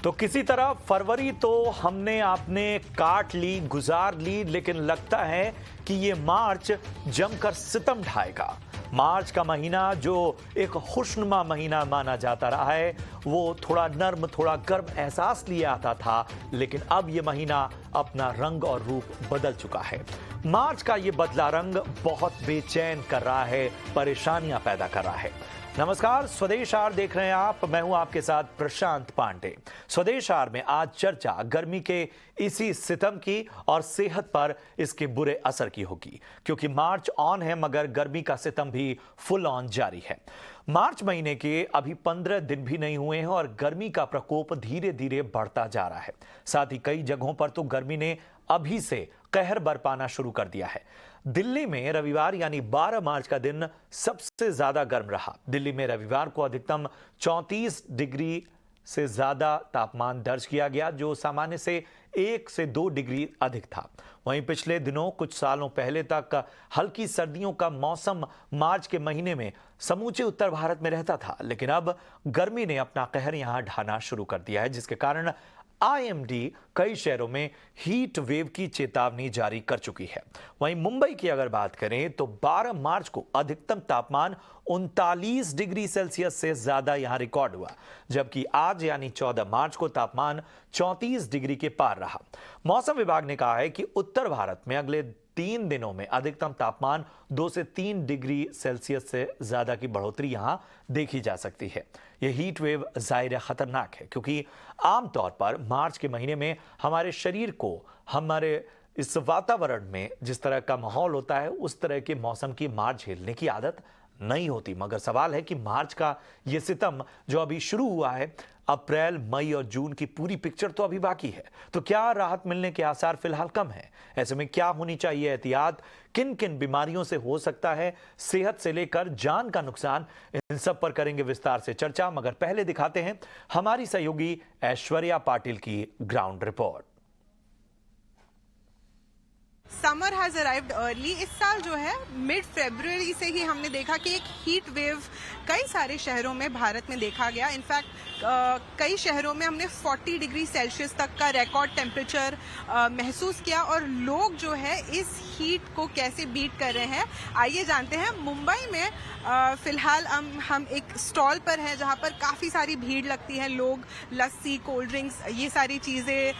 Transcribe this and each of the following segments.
तो किसी तरह फरवरी तो हमने आपने काट ली, गुजार ली, लेकिन लगता है कि ये मार्च जमकर सितम ढाएगा। मार्च का महीना जो एक खुशनुमा महीना माना जाता रहा है, वो थोड़ा नर्म, थोड़ा गर्म एहसास लिए आता था, लेकिन अब ये महीना अपना रंग और रूप बदल चुका है। मार्च का ये बदला रंग बहुत बेचैन कर रहा है, परेशानियां पैदा कर रहा है। नमस्कार, स्वदेश आर देख रहे हैं आप। मैं हूं आपके साथ प्रशांत पांडे। स्वदेश आर में आज चर्चा गर्मी के इसी सितम की और सेहत पर इसके बुरे असर की होगी, क्योंकि मार्च ऑन है मगर गर्मी का सितम भी फुल ऑन जारी है। मार्च महीने के अभी 15 दिन भी नहीं हुए हैं और गर्मी का प्रकोप धीरे धीरे बढ़ता जा रहा है। साथ ही कई जगहों पर तो गर्मी ने अभी से कहर बरपाना शुरू कर दिया है। दिल्ली में रविवार यानी 12 मार्च का दिन सबसे ज्यादा गर्म रहा। दिल्ली में रविवार को अधिकतम 34 डिग्री से ज्यादा तापमान दर्ज किया गया, जो सामान्य से 1 से 2 डिग्री अधिक था। वहीं पिछले दिनों कुछ सालों पहले तक हल्की सर्दियों का मौसम मार्च के महीने में समूचे उत्तर भारत में रहता था, लेकिन अब गर्मी ने अपना कहर यहां ढाना शुरू कर दिया है, जिसके कारण आईएमडी कई शहरों में हीट वेव की चेतावनी जारी कर चुकी है। वहीं मुंबई की अगर बात करें तो 12 मार्च को अधिकतम तापमान 39 डिग्री सेल्सियस से ज्यादा यहां रिकॉर्ड हुआ, जबकि आज यानी 14 मार्च को तापमान 34 डिग्री के पार रहा। मौसम विभाग ने कहा है कि उत्तर भारत में अगले 3 दिनों में अधिकतम तापमान 2 से 3 डिग्री सेल्सियस से ज्यादा की बढ़ोतरी यहां देखी जा सकती है। यह हीट वेव जाहिर खतरनाक है, क्योंकि आमतौर पर मार्च के महीने में हमारे शरीर को हमारे इस वातावरण में जिस तरह का माहौल होता है, उस तरह के मौसम की मार झेलने की आदत नहीं होती। मगर सवाल है कि मार्च का यह सितम जो अभी शुरू हुआ है, अप्रैल, मई और जून की पूरी पिक्चर तो अभी बाकी है। तो क्या राहत मिलने के आसार फिलहाल कम है? ऐसे में क्या होनी चाहिए एहतियात? किन किन बीमारियों से हो सकता है सेहत से लेकर जान का नुकसान? इन सब पर करेंगे विस्तार से चर्चा, मगर पहले दिखाते हैं हमारी सहयोगी ऐश्वर्या पाटिल की ground report. Summer has arrived early. इस साल जो है मिड फरवरी से ही हमने देखा कि एक हीट वेव कई सारे शहरों में भारत में देखा गया। इनफैक्ट कई शहरों में हमने 40 डिग्री सेल्सियस तक का रिकॉर्ड टेम्परेचर महसूस किया, और लोग जो है इस हीट को कैसे बीट कर रहे हैं आइए जानते हैं। मुंबई में फिलहाल हम एक स्टॉल पर हैं जहां पर काफ़ी सारी भीड़ लगती है। लोग लस्सी, कोल्ड ड्रिंक्स, ये सारी चीज़ें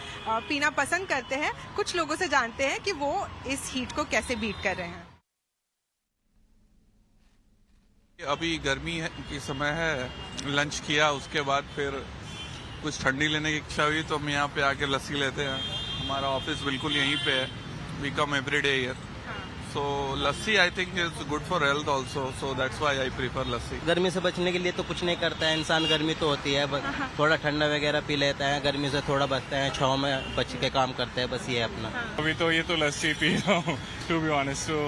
पीना पसंद करते हैं। कुछ लोगों से जानते हैं कि वो इस हीट को कैसे बीट कर रहे हैं। अभी गर्मी की समय है, लंच किया, उसके बाद फिर कुछ ठंडी लेने की इच्छा हुई तो हम यहाँ पे आके लस्सी लेते हैं। हमारा ऑफिस बिल्कुल यहीं पे है। We come every day here, so lassi I think is good for health also, so that's why I prefer lassi. गर्मी से बचने के लिए तो कुछ नहीं करता है इंसान। गर्मी तो होती है, थोड़ा ठंडा वगैरह पी लेता है, गर्मी से थोड़ा बचता है, छांव में बच के काम करते हैं, बस ये है अपना। अभी तो ये तो लस्सी पी रहा हूँ टू बी ऑनेस्ट। तो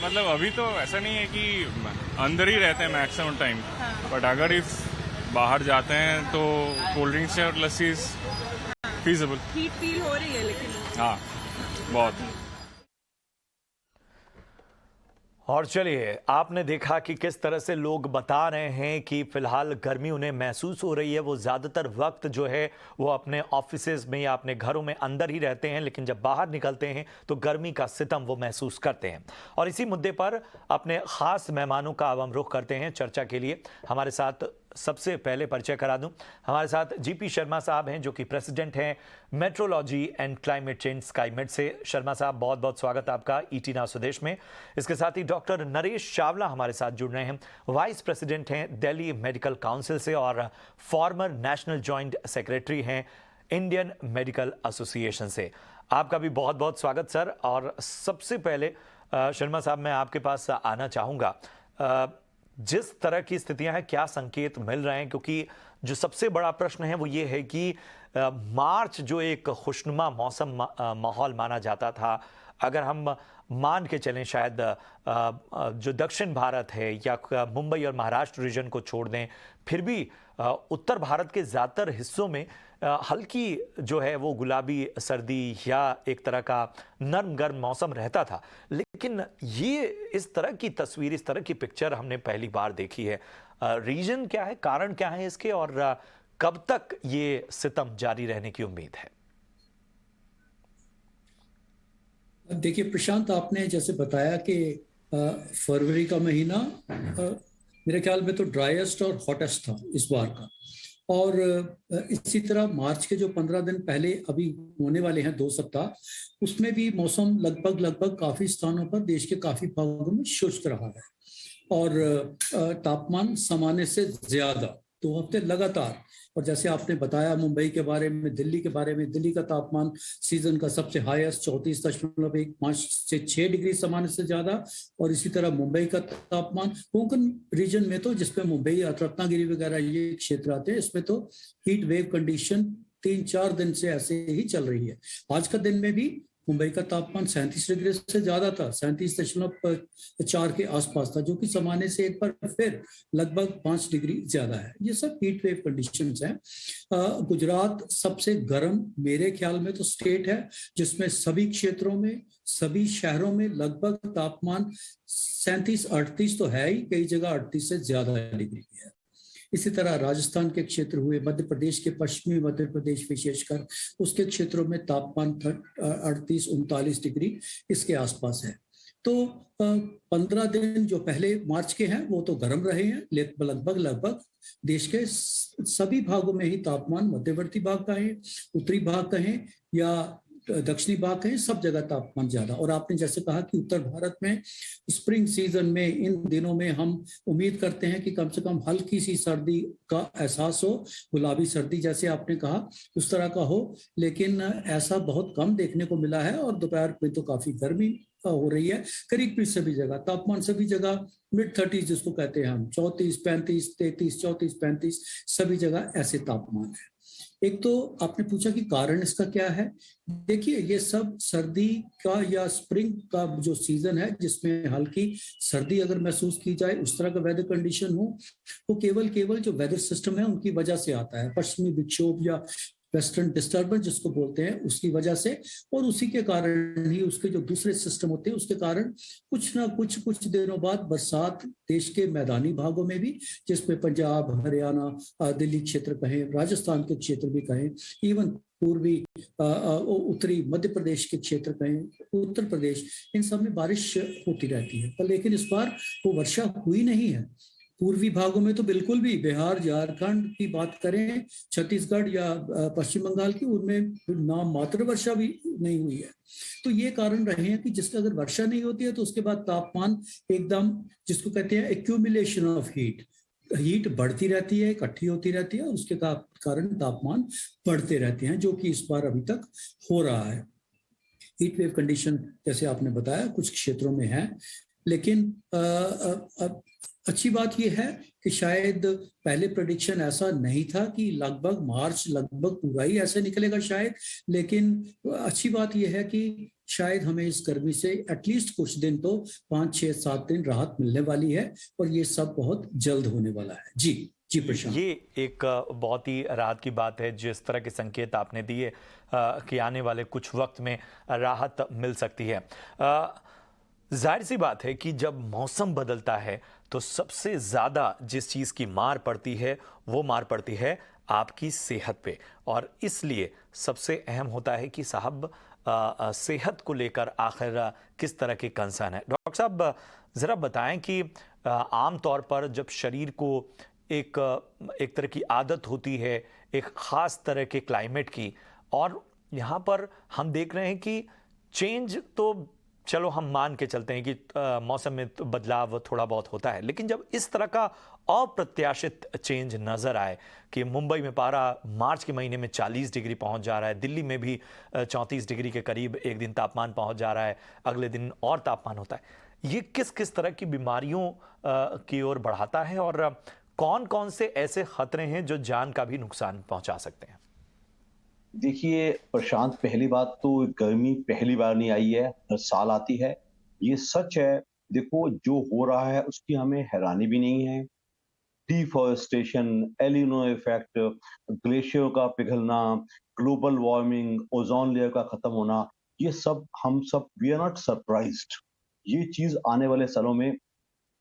मतलब अभी तो ऐसा नहीं है कि अंदर ही रहते हैं मैक्सिमम टाइम, बट अगर इफ बाहर जाते हैं तो कोल्ड ड्रिंक्स और लस्सी फीजेबल। हीट फील हो रही है लेकिन हाँ, बहुत। और चलिए, आपने देखा कि किस तरह से लोग बता रहे हैं कि फिलहाल गर्मी उन्हें महसूस हो रही है। वो ज़्यादातर वक्त जो है वो अपने ऑफिसेज में या अपने घरों में अंदर ही रहते हैं, लेकिन जब बाहर निकलते हैं तो गर्मी का सितम वो महसूस करते हैं। और इसी मुद्दे पर अपने ख़ास मेहमानों का अब हम रुख करते हैं चर्चा के लिए। हमारे साथ सबसे पहले परिचय करा दूं, हमारे साथ जीपी शर्मा साहब हैं, जो कि प्रेसिडेंट हैं metrology and climate change Skymet से। शर्मा साहब, बहुत बहुत स्वागत आपका ईटी नाउ स्वदेश में। इसके साथ ही डॉक्टर नरेश चावला हमारे साथ जुड़ रहे हैं, वाइस प्रेसिडेंट हैं दिल्ली मेडिकल काउंसिल से और फॉर्मर नेशनल जॉइंट सेक्रेटरी हैं इंडियन मेडिकल एसोसिएशन से। आपका भी बहुत बहुत स्वागत सर। और सबसे पहले शर्मा साहब, मैं आपके पास आना चाहूँगा। जिस तरह की स्थितियां हैं, क्या संकेत मिल रहे हैं? क्योंकि जो सबसे बड़ा प्रश्न है वो ये है कि मार्च जो एक खुशनुमा मौसम माहौल माना जाता था, अगर हम मान के चलें शायद जो दक्षिण भारत है या मुंबई और महाराष्ट्र रीजन को छोड़ दें, फिर भी उत्तर भारत के ज़्यादातर हिस्सों में हल्की जो है वो गुलाबी सर्दी या एक तरह का नर्म गर्म मौसम रहता था। लेकिन ये इस तरह की तस्वीर, इस तरह की पिक्चर हमने पहली बार देखी है। रीजन क्या है, कारण क्या है इसके, और कब तक ये सितम जारी रहने की उम्मीद है? देखिए प्रशांत, आपने जैसे बताया कि फरवरी का महीना मेरे ख्याल में तो ड्राइएस्ट और हॉटेस्ट था इस बार का। और इसी तरह मार्च के जो 15 दिन पहले अभी होने वाले हैं, 2 सप्ताह, उसमें भी मौसम लगभग काफी स्थानों पर देश के काफी भागों में शुष्क रहा है और तापमान सामान्य से ज्यादा 2 हफ्ते लगातार। और जैसे आपने बताया मुंबई के बारे में, दिल्ली के बारे में, दिल्ली का तापमान सीजन का सबसे हाईएस्ट 34.15 से 6 डिग्री सामान्य से ज्यादा। और इसी तरह मुंबई का तापमान कोंकण रीजन में तो, जिसमें मुंबई रत्नागिरी वगैरह ये क्षेत्र आते हैं, इसमें तो हीट वेव कंडीशन 3-4 दिन से ऐसे ही चल रही है। आज का दिन में भी मुंबई का तापमान 37 डिग्री से ज्यादा था, 37.4 के आसपास था, जो कि सामान्य से एक बार फिर लगभग 5 डिग्री ज्यादा है। ये सब हीट वेव कंडीशंस हैं। गुजरात सबसे गर्म मेरे ख्याल में तो स्टेट है, जिसमें सभी क्षेत्रों में, सभी शहरों में लगभग तापमान 37-38 तो है ही, कई जगह 38 से ज्यादा डिग्री है। इसी तरह राजस्थान के क्षेत्र हुए, मध्य प्रदेश के पश्चिमी मध्य प्रदेश विशेषकर, उसके क्षेत्रों में तापमान 38-39 डिग्री इसके आसपास है। तो 15 दिन जो पहले मार्च के हैं वो तो गर्म रहे हैं, लेकिन लगभग देश के सभी भागों में ही तापमान, मध्यवर्ती भाग कहें, उत्तरी भाग कहें या दक्षिणी भाग कहें, सब जगह तापमान ज्यादा। और आपने जैसे कहा कि उत्तर भारत में स्प्रिंग सीजन में इन दिनों में हम उम्मीद करते हैं कि कम से कम हल्की सी सर्दी का एहसास हो, गुलाबी सर्दी जैसे आपने कहा उस तरह का हो, लेकिन ऐसा बहुत कम देखने को मिला है। और दोपहर में तो काफी गर्मी हो रही है, करीब सभी जगह तापमान, सभी जगह मिड-30s जिसको कहते हैं हम, 34-35, 33, 34-35 सभी जगह ऐसे तापमान है। एक तो आपने पूछा कि कारण इसका क्या है। देखिए, ये सब सर्दी का या स्प्रिंग का जो सीजन है, जिसमें हल्की सर्दी अगर महसूस की जाए, उस तरह का वेदर कंडीशन हो, वो केवल जो वेदर सिस्टम है उनकी वजह से आता है। पश्चिमी विक्षोभ या वेस्टर्न डिस्टर्बेंस जिसको बोलते हैं, उसकी वजह से, और उसी के कारण ही उसके जो दूसरे सिस्टम होते हैं उसके कारण कुछ ना कुछ दिनों बाद बरसात देश के मैदानी भागों में भी, जिसमें पंजाब, हरियाणा, दिल्ली क्षेत्र कहें, राजस्थान के क्षेत्र भी कहें, इवन पूर्वी उत्तरी मध्य प्रदेश के क्षेत्र कहें, उत्तर प्रदेश, इन सब में बारिश होती रहती है। पर लेकिन इस बार वो वर्षा हुई नहीं है। पूर्वी भागों में तो बिल्कुल भी, बिहार, झारखंड की बात करें, छत्तीसगढ़ या पश्चिम बंगाल की, उनमें नाम मात्र वर्षा भी नहीं हुई है। तो ये कारण रहे हैं कि जिसका अगर वर्षा नहीं होती है तो उसके बाद तापमान एकदम, जिसको कहते हैं एक्यूमुलेशन ऑफ हीट बढ़ती रहती है, इकट्ठी होती रहती है, और उसके कारण तापमान बढ़ते रहते हैं, जो कि इस बार अभी तक हो रहा है। हीट वेव कंडीशन जैसे आपने बताया कुछ क्षेत्रों में है, लेकिन अच्छी बात यह है कि शायद पहले प्रेडिक्शन ऐसा नहीं था कि लगभग मार्च लगभग पूरा ही ऐसे निकलेगा शायद, लेकिन अच्छी बात यह है कि शायद हमें इस गर्मी से एटलीस्ट कुछ दिन तो 5-6-7 दिन राहत मिलने वाली है, और ये सब बहुत जल्द होने वाला है। जी प्रशांत, ये एक बहुत ही राहत की बात है, जिस तरह के संकेत आपने दिए कि आने वाले कुछ वक्त में राहत मिल सकती है। जाहिर सी बात है कि जब मौसम बदलता है तो सबसे ज़्यादा जिस चीज़ की मार पड़ती है वो मार पड़ती है आपकी सेहत पे, और इसलिए सबसे अहम होता है कि साहब सेहत को लेकर आखिर किस तरह के कंसर्न है। डॉक्टर साहब ज़रा बताएं कि आम तौर पर जब शरीर को एक तरह की आदत होती है एक ख़ास तरह के क्लाइमेट की, और यहाँ पर हम देख रहे हैं कि चेंज तो चलो हम मान के चलते हैं कि मौसम में तो बदलाव थोड़ा बहुत होता है, लेकिन जब इस तरह का अप्रत्याशित चेंज नज़र आए कि मुंबई में पारा मार्च के महीने में 40 डिग्री पहुंच जा रहा है, दिल्ली में भी 34 डिग्री के करीब एक दिन तापमान पहुंच जा रहा है, अगले दिन और तापमान होता है, ये किस किस तरह की बीमारियों की ओर बढ़ाता है, और कौन कौन से ऐसे खतरे हैं जो जान का भी नुकसान पहुंचा सकते हैं? देखिए प्रशांत, पहली बात तो गर्मी पहली बार नहीं आई है, हर साल आती है, ये सच है। देखो, जो हो रहा है उसकी हमें हैरानी भी नहीं है। डिफॉरेस्टेशन, एलिनो इफेक्ट, ग्लेशियर का पिघलना, ग्लोबल वार्मिंग, ओजोन लेयर का खत्म होना, ये सब हम सब वी आर नॉट सरप्राइज्ड। ये चीज आने वाले सालों में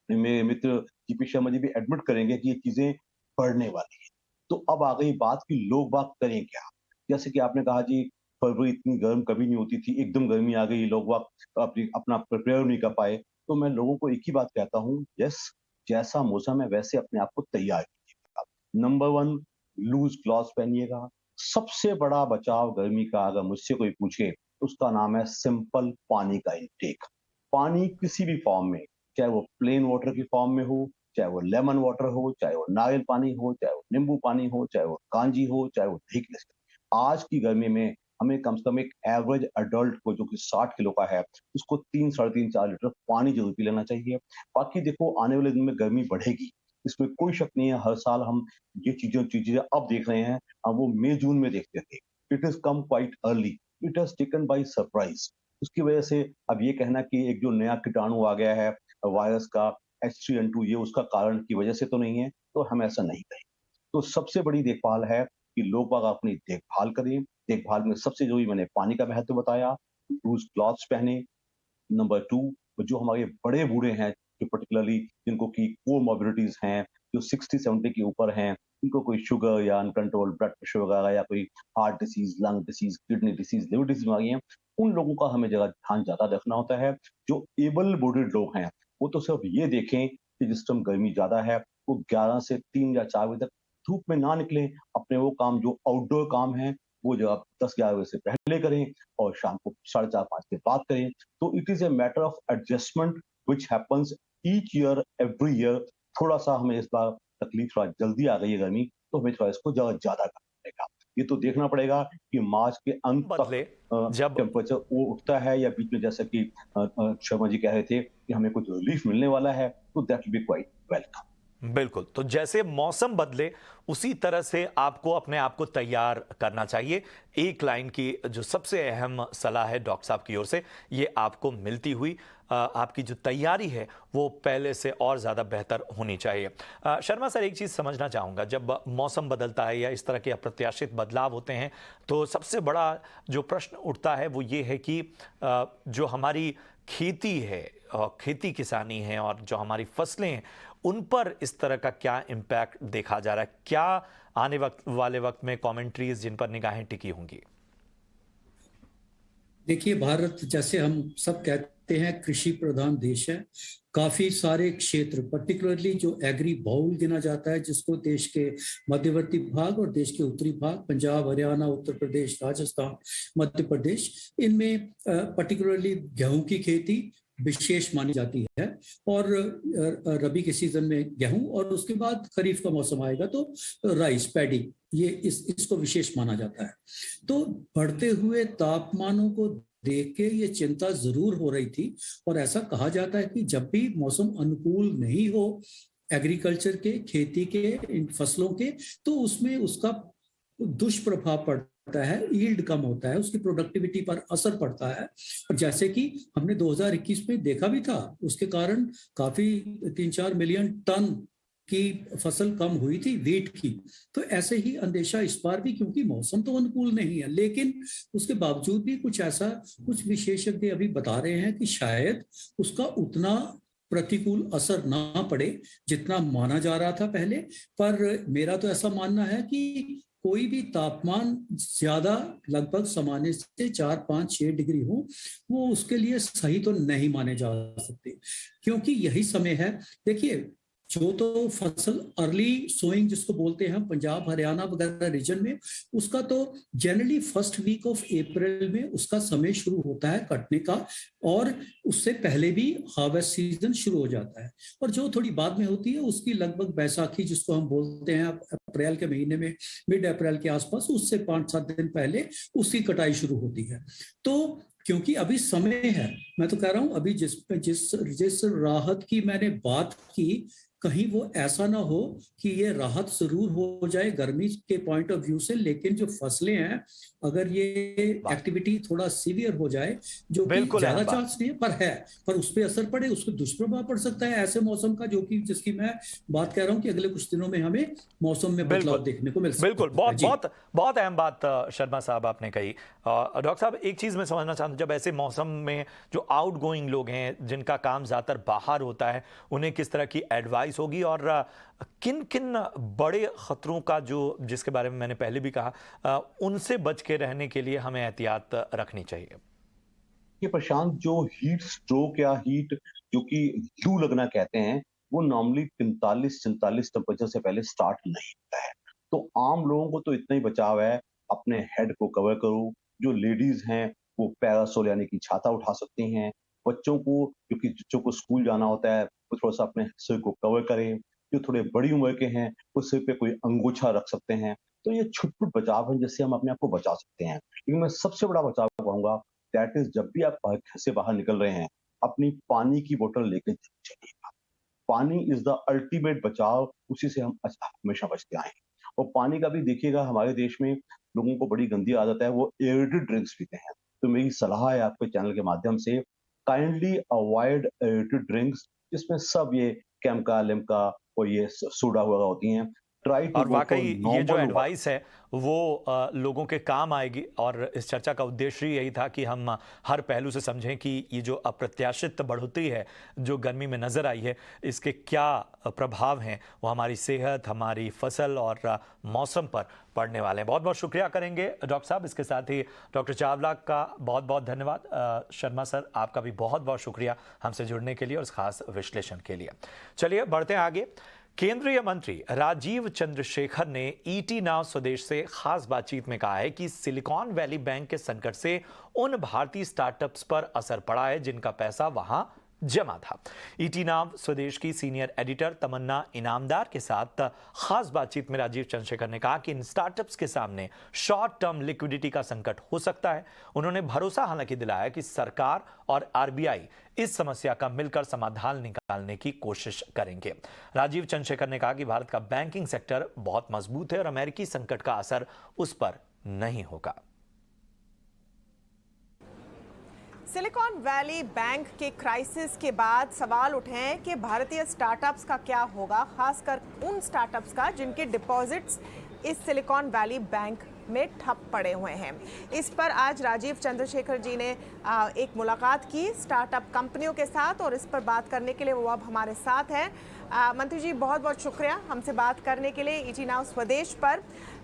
मेरे मित्र जीपी शर्मा जी भी एडमिट करेंगे कि ये चीजें बढ़ने वाली है। तो अब आ गई बात कि लोग बाग करें क्या? जैसे कि आपने कहा जी फरवरी इतनी गर्म कभी नहीं होती थी, एकदम गर्मी आ गई, लोग बाग अपना प्रिपेयर नहीं कर पाए। तो मैं लोगों को एक ही बात कहता हूँ, यस, जैसा मौसम है वैसे अपने आप को तैयार कीजिएगा। नंबर 1, लूज़ क्लॉथ्स पहनिएगा। सबसे बड़ा बचाव गर्मी का अगर मुझसे कोई पूछे, तो उसका नाम है सिंपल पानी का इंटेक। पानी किसी भी फॉर्म में, चाहे वो प्लेन वाटर की फॉर्म में हो, चाहे वो लेमन वाटर हो, चाहे वो नारियल पानी हो, चाहे वो नींबू पानी हो, चाहे वो कांजी हो, चाहे वो दही की लस्सी। आज की गर्मी में हमें कम से कम एक एवरेज अडल्ट को जो कि 60 किलो का है, उसको 3, साढ़े 3, 4 लीटर पानी ज़रूर पी लेना चाहिए। बाकी देखो आने वाले दिन में गर्मी बढ़ेगी, इसमें कोई शक नहीं है। हर साल हम ये चीज़ें अब देख रहे हैं, अब वो मई-जून में देखते थे। It has come quite early, it has taken by surprise. उसकी वजह से अब ये कहना कि एक जो नया कीटाणु आ गया है वायरस का H3N2, ये उसका कारण की वजह से तो नहीं है, तो हम ऐसा नहीं कहेंगे। तो सबसे बड़ी देखभाल है कि लोग बाग अपनी देखभाल करें। देखभाल में सबसे ज़रूरी मैंने पानी का महत्व बताया, लूज़ क्लॉथ्स पहने। नंबर 2, जो हमारे बड़े बूढ़े हैं, जो पर्टिकुलरली जिनको की कोमॉर्बिडिटीज़ हैं, जो 60-70 के ऊपर हैं, उनको कोई शुगर या अनकंट्रोल्ड ब्लड प्रेशर वगैरह या कोई heart disease, lung disease, kidney disease, liver disease बीमारी हैं, उन लोगों का हमें ज़रा ध्यान ज़्यादा रखना होता है। जो एबल बॉडीड लोग हैं, वो तो सिर्फ ये देखें कि जिस टाइम गर्मी ज़्यादा है, वो 11 से 3 या 4 बजे तक धूप में ना निकलें। अपने वो काम जो आउटडोर काम हैं, वो जो आप 10-11 बजे से पहले करें और शाम को 4:30-5 के बाद करें। तो it is a matter of adjustment which happens each year, every year. थोड़ा-सा हमें इस बार तकलीफ थोड़ा जल्दी आ गई है गर्मी, तो हमें थोड़ा इसको ज़्यादा करना पड़ेगा। ये तो देखना पड़ेगा कि मार्च के अंत तक बदले जब टेम्परेचर वो उठता है या बीच में, जैसा कि शर्मा जी कह रहे थे कि हमें कुछ रिलीफ मिलने वाला है, तो that will be quite welcome. बिल्कुल, तो जैसे मौसम बदले उसी तरह से आपको अपने आप को तैयार करना चाहिए। एक लाइन की जो सबसे अहम सलाह है डॉक्टर साहब की ओर से, ये आपको मिलती हुई आपकी जो तैयारी है वो पहले से और ज़्यादा बेहतर होनी चाहिए। शर्मा सर, एक चीज़ समझना चाहूँगा, जब मौसम बदलता है या इस तरह के अप्रत्याशित बदलाव होते हैं, तो सबसे बड़ा जो प्रश्न उठता है वो ये है कि जो हमारी खेती है, खेती किसानी है और जो हमारी फसलें हैं, उन पर इस तरह का क्या इम्पैक्ट देखा जा रहा है? क्या आने वाले वक्त में कमेंट्रीज जिन पर निगाहें टिकी होंगी? देखिए, भारत जैसे हम सब कहते हैं कृषि प्रधान देश है। काफी सारे क्षेत्र, पर्टिकुलरली जो एग्री बाउल गिना जाता है, जिसको देश के मध्यवर्ती भाग और देश के उत्तरी भाग, पंजाब, हरियाणा, उत्तर प्रदेश, राजस्थान, मध्य प्रदेश, इनमें पर्टिकुलरली गेहूं की खेती विशेष मानी जाती है। और रबी के सीजन में गेहूं और उसके बाद खरीफ का मौसम आएगा तो राइस, पैडी, ये इसको विशेष माना जाता है। तो बढ़ते हुए तापमानों को देख के ये चिंता जरूर हो रही थी। और ऐसा कहा जाता है कि जब भी मौसम अनुकूल नहीं हो एग्रीकल्चर के, खेती के, इन फसलों के, तो उसमें उसका दुष्प्रभाव पड़ता है, यील्ड कम होता है, उसकी प्रोडक्टिविटी पर असर पड़ता है। और जैसे कि हमने 2021 में देखा भी था, उसके कारण काफी 3-4 मिलियन टन की फसल कम हुई थी वीट की। तो ऐसे ही अंदेशा इस बार भी, क्योंकि मौसम तो अनुकूल नहीं है, लेकिन उसके बावजूद भी कुछ विशेषज्ञ अभी बता रहे हैं कि शायद उसका उतना प्रतिकूल असर ना पड़े जितना माना जा रहा था पहले। पर मेरा तो ऐसा मानना है कि कोई भी तापमान ज्यादा, लगभग सामान्य से 4-5-6 डिग्री हो, वो उसके लिए सही तो नहीं माने जा सकते, क्योंकि यही समय है। देखिए, जो तो फसल अर्ली सोइंग जिसको बोलते हैं पंजाब, हरियाणा वगैरह रीजन में, उसका तो generally first week of April में उसका समय शुरू होता है कटने का, और उससे पहले भी हार्वेस्ट सीजन शुरू हो जाता है। और जो थोड़ी बाद में होती है उसकी लगभग बैसाखी जिसको हम बोलते हैं अप्रैल के महीने में, मिड अप्रैल के आसपास, उससे 5-7 दिन पहले उसकी कटाई शुरू होती है। तो क्योंकि अभी समय है, मैं तो कह रहा हूं अभी जिस राहत की मैंने बात की, कहीं वो ऐसा ना हो कि ये राहत जरूर हो जाए गर्मी के पॉइंट ऑफ व्यू से, लेकिन जो फसलें हैं, अगर ये एक्टिविटी थोड़ा सीवियर हो जाए, जो कि ज्यादा चांस नहीं है, पर उस पर असर पड़े, उसको दुष्प्रभाव पड़ सकता है ऐसे मौसम का, जो कि जिसकी मैं बात कह रहा हूं कि अगले कुछ दिनों में हमें मौसम में बदलाव देखने को मिल सकता है। बिल्कुल, बहुत अहम बात शर्मा साहब आपने कही। डॉक्टर साहब, एक चीज मैं समझना चाहता हूं, जब ऐसे मौसम में जो आउटगोइंग लोग हैं, जिनका काम ज्यादातर बाहर होता है, उन्हें किस तरह की एडवाइस एडवाइस होगी और किन किन बड़े खतरों का जिसके बारे में मैंने पहले भी कहा उनसे बच के रहने के लिए हमें एहतियात रखनी चाहिए? ये प्रशांत, जो हीट स्ट्रोक या हीट जो कि लू लगना कहते हैं, वो नॉर्मली 45-44 टेम्परेचर से पहले स्टार्ट नहीं होता है। तो आम लोगों को तो इतना ही बचाव है, अपने हेड को कवर करो। जो लेडीज हैं वो पैरासोल यानी कि छाता उठा सकती हैं। बच्चों को, क्योंकि बच्चों को स्कूल जाना होता है, वो थोड़ा सा अपने सिर को कवर करें। जो थोड़े बड़ी उम्र के हैं वो सिर पे कोई अंगोछा रख सकते हैं। तो ये छुट-पुट बचाव है जिससे हम अपने आप को बचा सकते हैं। लेकिन मैं सबसे बड़ा बचाव कहूँगा, दैट इज़ जब भी आप घर से बाहर निकल रहे हैं, अपनी पानी की बोतल लेके चलिएगा। पानी इज़ द अल्टीमेट बचाव, उसी से हम हमेशा बचते आए हैं। और पानी का भी देखिएगा, हमारे देश में लोगों को बड़ी गंदी आदत है, वो एयरेटेड ड्रिंक्स पीते हैं। तो मेरी सलाह है आपके चैनल के माध्यम से, काइंडली अवॉइड एयरेटेड ड्रिंक्स जिसमें सब ये केमिका-लिम्का और ये सोडा वगैरह होती हैं। ट्राई टू और गो फॉर वाकई ये जो नॉर्मल एडवाइस है वो लोगों के काम आएगी और इस चर्चा का उद्देश्य यही था कि हम हर पहलू से समझें कि ये जो अप्रत्याशित बढ़ोतरी है जो गर्मी में नज़र आई है, इसके क्या प्रभाव हैं, वो हमारी सेहत, हमारी फसल और मौसम पर पड़ने वाले हैं। बहुत बहुत शुक्रिया करेंगे डॉक्टर साहब। इसके साथ ही डॉक्टर चावला का बहुत बहुत धन्यवाद। शर्मा सर, आपका भी बहुत बहुत शुक्रिया हमसे जुड़ने के लिए और इस खास विश्लेषण के लिए। चलिए बढ़ते हैं आगे। केंद्रीय मंत्री राजीव चंद्रशेखर ने ईटी नाउ स्वदेश से खास बातचीत में कहा है कि सिलिकॉन वैली बैंक के संकट से उन भारतीय स्टार्टअप्स पर असर पड़ा है जिनका पैसा वहां जमा था। ईटी नाउ स्वदेश की सीनियर एडिटर तमन्ना इनामदार के साथ खास बातचीत में राजीव चंद्रशेखर ने कहा कि इन स्टार्टअप्स के सामने शॉर्ट टर्म लिक्विडिटी का संकट हो सकता है। उन्होंने भरोसा हालांकि दिलाया कि सरकार और आरबीआई इस समस्या का मिलकर समाधान निकालने की कोशिश करेंगे। राजीव चंद्रशेखर ने कहा कि भारत का बैंकिंग सेक्टर बहुत मजबूत है और अमेरिकी संकट का असर उस पर नहीं होगा। सिलिकॉन वैली बैंक के क्राइसिस के बाद सवाल उठे हैं कि भारतीय स्टार्टअप्स का क्या होगा, खासकर उन स्टार्टअप्स का जिनके डिपॉजिट्स इस सिलिकॉन वैली बैंक में ठप पड़े हुए हैं। इस पर आज राजीव चंद्रशेखर जी ने एक मुलाकात की स्टार्टअप कंपनियों के साथ और इस पर बात करने के लिए वो अब हमारे साथ हैं। मंत्री जी, बहुत बहुत शुक्रिया हमसे बात करने के लिए ईटी नाउ स्वदेश पर।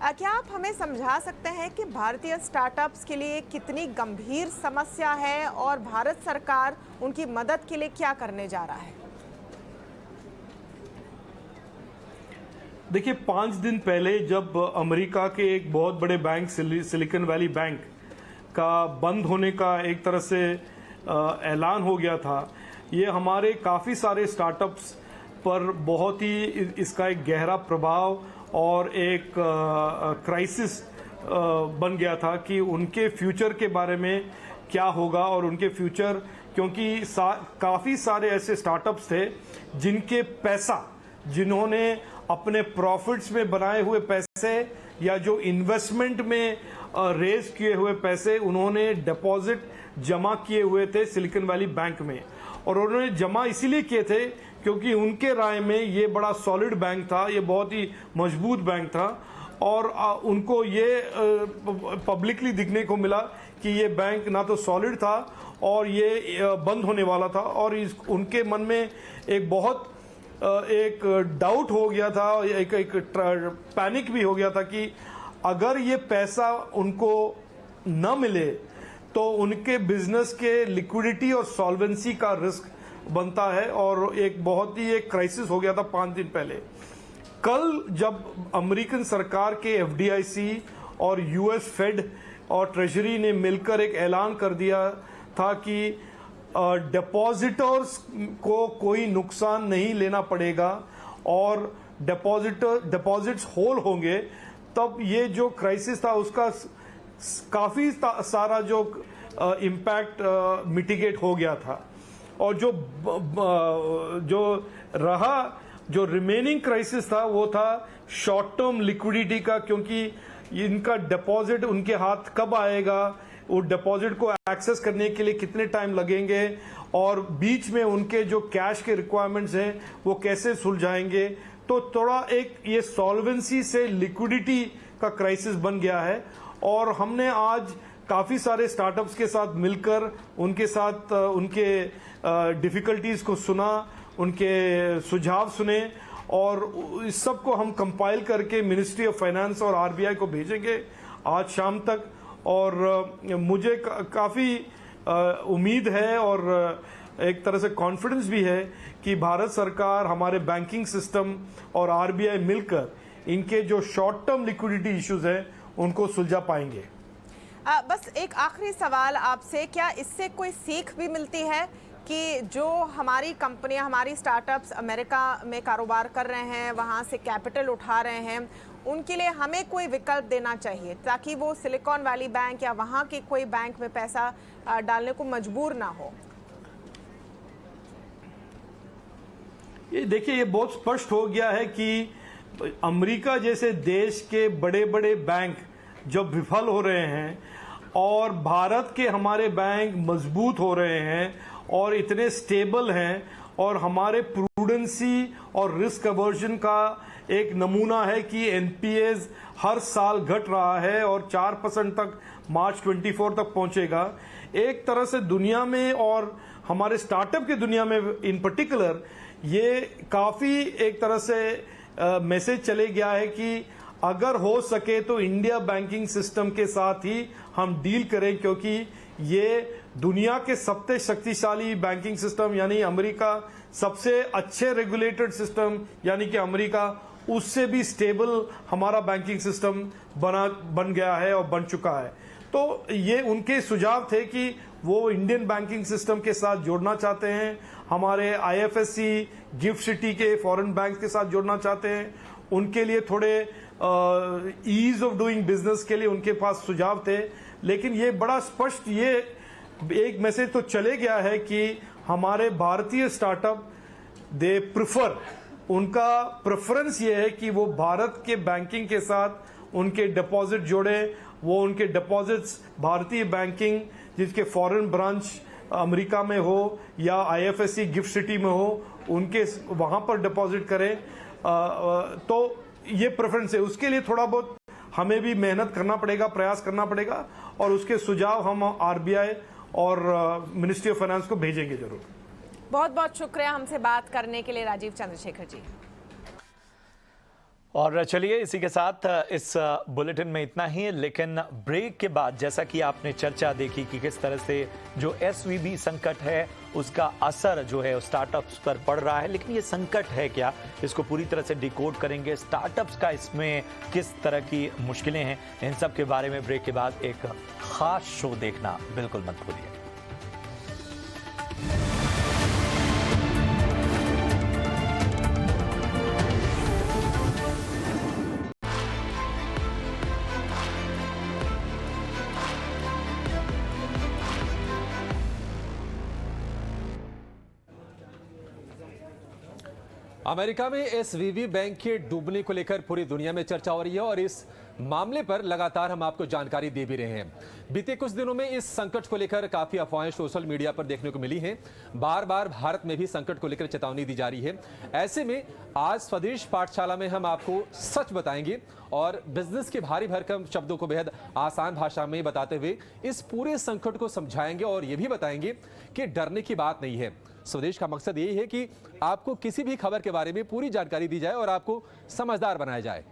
क्या आप हमें समझा सकते हैं कि भारतीय स्टार्टअप्स के लिए कितनी गंभीर समस्या है और भारत सरकार उनकी मदद के लिए क्या करने जा रहा है? देखिए, 5 दिन पहले जब अमेरिका के एक बहुत बड़े बैंक सिलिकॉन वैली बैंक का बंद होने का एक तरह से ऐलान हो गया था, ये हमारे काफ़ी सारे स्टार्टअप्स पर बहुत ही इसका एक गहरा प्रभाव और एक क्राइसिस बन गया था कि उनके फ्यूचर के बारे में क्या होगा और उनके फ्यूचर, क्योंकि काफ़ी सारे ऐसे स्टार्टअप्स थे जिनके पैसा, जिन्होंने अपने प्रॉफिट्स में बनाए हुए पैसे या जो इन्वेस्टमेंट में रेज किए हुए पैसे उन्होंने डिपॉजिट जमा किए हुए थे सिलिकॉन वैली बैंक में। और उन्होंने जमा इसीलिए किए थे क्योंकि उनके राय में ये बड़ा सॉलिड बैंक था, ये बहुत ही मजबूत बैंक था और उनको ये पब्लिकली दिखने को मिला कि ये बैंक ना तो सॉलिड था और ये बंद होने वाला था। और उनके मन में एक बहुत एक डाउट हो गया था, एक पैनिक भी हो गया था कि अगर ये पैसा उनको न मिले तो उनके बिजनेस के लिक्विडिटी और सॉल्वेंसी का रिस्क बनता है और एक बहुत ही एक क्राइसिस हो गया था 5 दिन पहले। कल जब अमेरिकन सरकार के एफडीआईसी और यूएस फेड और ट्रेजरी ने मिलकर एक ऐलान कर दिया था कि डिपॉजिटर्स को कोई नुकसान नहीं लेना पड़ेगा और डिपॉजिट्स होल होंगे, तब ये जो क्राइसिस था उसका काफ़ी सारा जो इम्पैक्ट मिटिगेट हो गया था। और जो रिमेनिंग क्राइसिस था वो था शॉर्ट टर्म लिक्विडिटी का, क्योंकि इनका डिपॉजिट उनके हाथ कब आएगा, वो डिपॉजिट को एक्सेस करने के लिए कितने टाइम लगेंगे और बीच में उनके जो कैश के रिक्वायरमेंट्स हैं वो कैसे सुलझाएंगे। तो थोड़ा एक ये सॉल्वेंसी से लिक्विडिटी का क्राइसिस बन गया है। और हमने आज काफ़ी सारे स्टार्टअप्स के साथ मिलकर उनके साथ उनके डिफ़िकल्टीज़ को सुना उनके सुझाव सुने और इस सब को हम कंपाइल करके मिनिस्ट्री ऑफ फाइनेंस और आरबीआई को भेजेंगे आज शाम तक। और मुझे काफ़ी उम्मीद है और एक तरह से कॉन्फिडेंस भी है कि भारत सरकार, हमारे बैंकिंग सिस्टम और आरबीआई मिलकर इनके जो शॉर्ट टर्म लिक्विडिटी इश्यूज हैं उनको सुलझा पाएंगे। बस एक आखिरी सवाल आपसे, क्या इससे कोई सीख भी मिलती है कि जो हमारी कंपनियां, हमारी स्टार्टअप्स अमेरिका में कारोबार कर रहे हैं, वहां से कैपिटल उठा रहे हैं, उनके लिए हमें कोई विकल्प देना चाहिए ताकि वो सिलिकॉन वैली बैंक या वहां के कोई बैंक में पैसा डालने को मजबूर ना हो? ये देखिए, ये बहुत स्पष्ट हो गया है कि अमेरिका जैसे देश के बड़े बड़े बैंक जब विफल हो रहे हैं और भारत के हमारे बैंक मजबूत हो रहे हैं और इतने स्टेबल हैं और हमारे प्रूडेंसी और रिस्क अवर्जन का एक नमूना है कि एनपीएस हर साल घट रहा है और 4% तक मार्च 24 तक पहुंचेगा। एक तरह से दुनिया में और हमारे स्टार्टअप की दुनिया में इन पर्टिकुलर ये काफ़ी एक तरह से मैसेज चले गया है कि अगर हो सके तो इंडिया बैंकिंग सिस्टम के साथ ही हम डील करें, क्योंकि ये दुनिया के सबसे शक्तिशाली बैंकिंग सिस्टम यानी अमेरिका, सबसे अच्छे रेगुलेटेड सिस्टम यानी कि अमेरिका, उससे भी स्टेबल हमारा बैंकिंग सिस्टम बन गया है और बन चुका है। तो ये उनके सुझाव थे कि वो इंडियन बैंकिंग सिस्टम के साथ जोड़ना चाहते हैं, हमारे आईएफएससी, गिफ्ट सिटी के फॉरेन बैंक के साथ जोड़ना चाहते हैं। उनके लिए थोड़े ईज ऑफ डूइंग बिजनेस के लिए उनके पास सुझाव थे, लेकिन ये बड़ा स्पष्ट ये एक मैसेज तो चले गया है कि हमारे भारतीय स्टार्टअप दे प्रिफर, उनका प्रेफरेंस ये है कि वो भारत के बैंकिंग के साथ उनके डिपॉजिट जोड़े, वो उनके डिपॉजिट्स भारतीय बैंकिंग जिसके फॉरेन ब्रांच अमेरिका में हो या आईएफएससी गिफ्ट सिटी में हो, उनके वहां पर डिपॉजिट करें। तो ये प्रेफरेंस है, उसके लिए थोड़ा बहुत हमें भी मेहनत करना पड़ेगा, प्रयास करना पड़ेगा और उसके सुझाव हम आरबीआई और मिनिस्ट्री ऑफ फाइनेंस को भेजेंगे जरूर। बहुत बहुत शुक्रिया हमसे बात करने के लिए राजीव चंद्रशेखर जी। और चलिए इसी के साथ इस बुलेटिन में इतना ही, लेकिन ब्रेक के बाद जैसा कि आपने चर्चा देखी कि किस तरह से जो एसवीबी संकट है उसका असर जो है स्टार्टअप्स पर पड़ रहा है, लेकिन ये संकट है क्या, इसको पूरी तरह से डिकोड करेंगे, स्टार्टअप्स का इसमें किस तरह की मुश्किलें हैं, इन सब के बारे में ब्रेक के बाद एक खास शो देखना बिल्कुल मत भूलिए। अमेरिका में एसवीबी बैंक के डूबने को लेकर पूरी दुनिया में चर्चा हो रही है और इस मामले पर लगातार हम आपको जानकारी दे भी रहे हैं। बीते कुछ दिनों में इस संकट को लेकर काफी अफवाहें सोशल मीडिया पर देखने को मिली हैं। बार बार भारत में भी संकट को लेकर चेतावनी दी जा रही है। ऐसे में आज स्वदेश पाठशाला में हम आपको सच बताएंगे और बिजनेस के भारी भरकम शब्दों को बेहद आसान भाषा में बताते हुए इस पूरे संकट को समझाएंगे और ये भी बताएंगे कि डरने की बात नहीं है। स्वदेश का मकसद यही है कि आपको किसी भी खबर के बारे में पूरी जानकारी दी जाए और आपको समझदार बनाया जाए।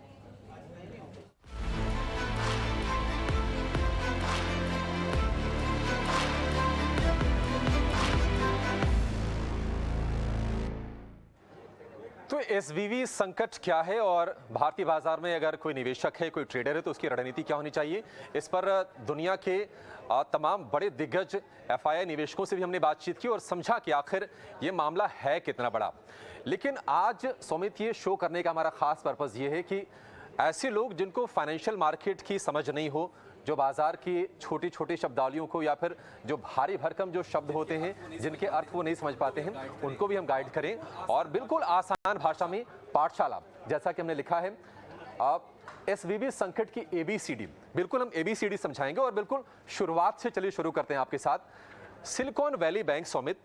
तो एसवीबी संकट क्या है और भारतीय बाजार में अगर कोई निवेशक है, कोई ट्रेडर है तो उसकी रणनीति क्या होनी चाहिए, इस पर दुनिया के तमाम बड़े दिग्गज एफआईआई निवेशकों से भी हमने बातचीत की और समझा कि आखिर ये मामला है कितना बड़ा। लेकिन आज सुमित ये शो करने का हमारा खास पर्पस ये है कि ऐसे लोग जिनको फाइनेंशियल मार्केट की समझ नहीं हो, जो बाजार की छोटी छोटी शब्दावलियों को या फिर जो भारी भरकम जो शब्द होते हैं जिनके अर्थ वो नहीं समझ पाते हैं, उनको भी हम गाइड करें और बिल्कुल आसान भाषा में पाठशाला जैसा कि हमने लिखा है एसवीबी संकट की एबीसीडी, बिल्कुल हम एबीसीडी समझाएंगे और बिल्कुल शुरुआत से चलिए शुरू करते हैं आपके साथ। Silicon valley bank, Sumit,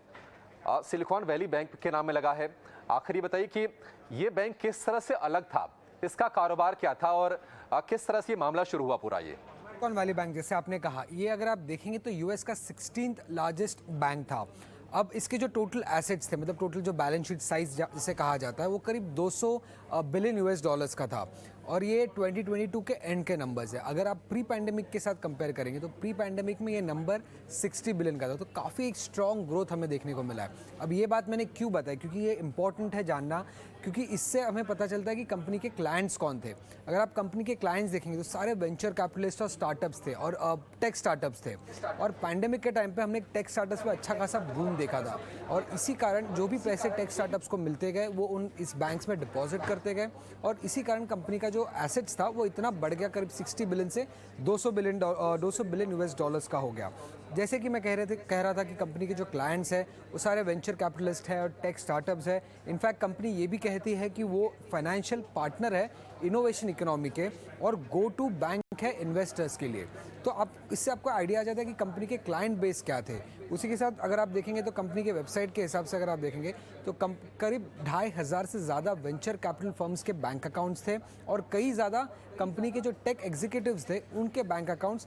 silicon valley bank के नाम में लगा है। आखिर ये बताइए कि ये बैंक किस तरह से अलग था, इसका कारोबार क्या था और किस तरह से ये मामला शुरू हुआ पूरा। ये सिलिकॉन वैली बैंक जैसे आपने कहा, ये अगर आप देखेंगे तो यूएस का 16th लार्जेस्ट बैंक था अब इसके जो टोटल एसेट्स थे, मतलब टोटल जो बैलेंस शीट साइज जिसे कहा जाता है, वो करीब 200 बिलियन यूएस डॉलर्स का था और ये 2022 के एंड के नंबर्स है। अगर आप प्री पैंडेमिक के साथ कंपेयर करेंगे तो प्री पैंडेमिक में ये नंबर 60 बिलियन का था, तो काफ़ी एक स्ट्रॉन्ग ग्रोथ हमें देखने को मिला है। अब ये बात मैंने क्यों बताई, क्योंकि ये इंपॉर्टेंट है जानना, क्योंकि इससे हमें पता चलता है कि कंपनी के क्लाइंट्स कौन थे। अगर आप कंपनी के क्लाइंट्स देखेंगे तो सारे वेंचर कैपिटलिस्ट और स्टार्टअप्स थे और टेक स्टार्टअप्स थे, और पैंडेमिक के टाइम पे हमने टेक स्टार्टअप्स पे अच्छा खासा बूम देखा था, और इसी कारण जो भी पैसे टेक स्टार्टअप्स को मिलते गए वो इस बैंक्स में डिपॉजिट करते गए, और इसी कारण कंपनी का जो एसेट्स था वो इतना बढ़ गया, करीब 60 बिलियन से 200 बिलियन यूएस डॉलर्स का हो गया। जैसे कि मैं कह रहा था कि कंपनी के जो क्लाइंट्स हैं वो सारे वेंचर कैपिटलिस्ट हैं और टेक स्टार्टअप्स है। इनफैक्ट कंपनी ये भी कहती है कि वो फाइनेंशियल पार्टनर है इनोवेशन इकोनॉमी के और गो टू बैंक है इन्वेस्टर्स के लिए। तो आप इससे आपको आइडिया आ जाता है कि कंपनी के क्लाइंट बेस क्या थे। उसी के साथ अगर आप देखेंगे तो कंपनी के वेबसाइट के हिसाब से अगर आप देखेंगे तो करीब 2500 से ज़्यादा वेंचर कैपिटल फर्म्स के बैंक अकाउंट्स थे, और कई ज़्यादा कंपनी के जो टेक एग्जीक्यूटिव्स थे उनके बैंक अकाउंट्स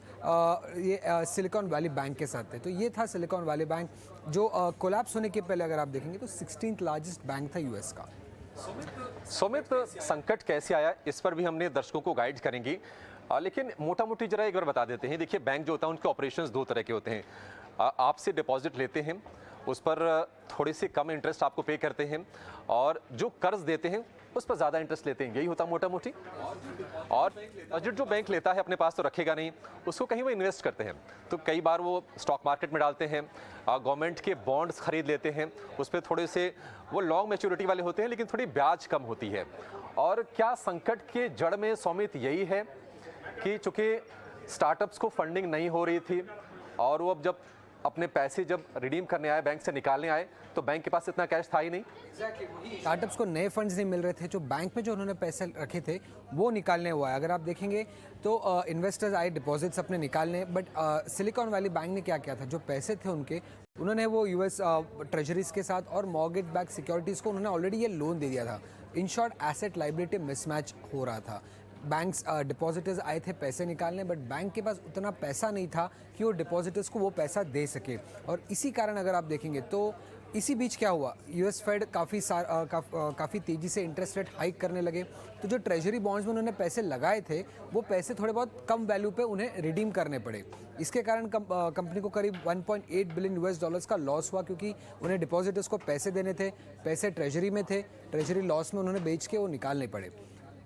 ये सिलिकॉन वैली बैंक के साथ थे। तो ये था सिलिकॉन वैली बैंक, जो कोलैप्स होने के पहले अगर आप देखेंगे तो 16th लार्जेस्ट बैंक था यूएस का। सुमित, संकट कैसे आया इस पर भी हमने दर्शकों को गाइड करेंगे, लेकिन मोटा मोटी जरा एक बार बता देते हैं। देखिए, बैंक जो होता है उनके ऑपरेशंस दो तरह के होते हैं। आपसे डिपॉजिट लेते हैं, उस पर थोड़ी सी कम इंटरेस्ट आपको पे करते हैं, और जो कर्ज देते हैं उस पर ज़्यादा इंटरेस्ट लेते हैं। यही होता मोटा मोटी। और बजट जो बैंक लेता है अपने पास तो रखेगा नहीं, उसको कहीं वो इन्वेस्ट करते हैं, तो कई बार वो स्टॉक मार्केट में डालते हैं, गवर्नमेंट के बॉन्ड्स खरीद लेते हैं, उस पर थोड़े से वो लॉन्ग मैच्योरिटी वाले होते हैं लेकिन थोड़ी ब्याज कम होती है। और क्या संकट के जड़ में सौमित यही है कि चूंकि स्टार्टअप्स को फंडिंग नहीं हो रही थी और वो अब जब अपने पैसे जब रिडीम करने आए, बैंक से निकालने आए, तो बैंक के पास इतना कैश था ही नहीं। स्टार्टअप्स को नए फंड्स नहीं मिल रहे थे, जो बैंक में जो उन्होंने पैसे रखे थे वो निकालने हुआ है। अगर आप देखेंगे तो इन्वेस्टर्स आए डिपॉजिट्स अपने निकालने, बट सिलिकॉन वैली बैंक ने क्या किया था, जो पैसे थे उन्होंने वो यूएस ट्रेजरीज के साथ और मॉर्गेज बैक सिक्योरिटीज़ को उन्होंने ऑलरेडी ये लोन दे दिया था। In short asset liability mismatch हो रहा था। बैंक्स डिपॉजिटर्स आए थे पैसे निकालने, बट बैंक के पास उतना पैसा नहीं था कि वो डिपॉजिटर्स को वो पैसा दे सके, और इसी कारण अगर आप देखेंगे तो इसी बीच क्या हुआ, यूएस फेड काफ़ी तेज़ी से इंटरेस्ट रेट हाइक करने लगे, तो जो ट्रेजरी बॉन्ड्स में उन्होंने पैसे लगाए थे वो पैसे थोड़े बहुत कम वैल्यू पे उन्हें रिडीम करने पड़े। इसके कारण कंपनी को करीब 1.8 बिलियन यूएस डॉलर्स का लॉस हुआ, क्योंकि उन्हें डिपॉजिटर्स को पैसे देने थे, पैसे ट्रेजरी में थे, ट्रेजरी लॉस में उन्होंने बेच के वो निकालने पड़े।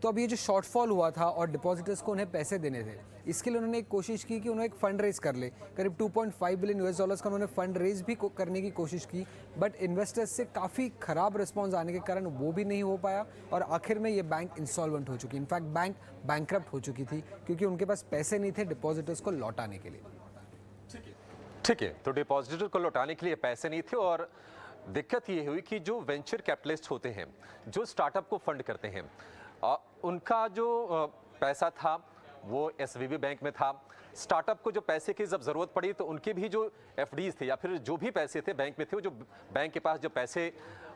तो अब ये जो शॉर्टफॉल हुआ था और डिपॉजिटर्स को उन्हें पैसे देने थे, इसके लिए उन्होंने एक कोशिश की कि उन्होंने एक फंड रेज कर ले। करीब 2.5 बिलियन यूएस डॉलर्स का उन्होंने फंड रेज भी करने की कोशिश की, बट इन्वेस्टर्स से काफ़ी ख़राब रिस्पॉन्स आने के कारण वो भी नहीं हो पाया, और आखिर में ये बैंक इंसॉल्वेंट हो चुकी। इनफैक्ट बैंक बैंकरप्ट हो चुकी थी, क्योंकि उनके पास पैसे नहीं थे डिपॉजिटर्स को लौटाने के लिए। ठीक है, तो डिपॉजिटर को लौटाने के लिए पैसे नहीं थे, और दिक्कत ये हुई कि जो वेंचर कैपिटलिस्ट होते हैं, जो स्टार्टअप को फंड करते हैं, उनका जो पैसा था वो एसवीबी बैंक में था। स्टार्टअप को जो पैसे की जब ज़रूरत पड़ी तो उनके भी जो एफडीज थे या फिर जो भी पैसे थे बैंक में थे, वो जो बैंक के पास जब पैसे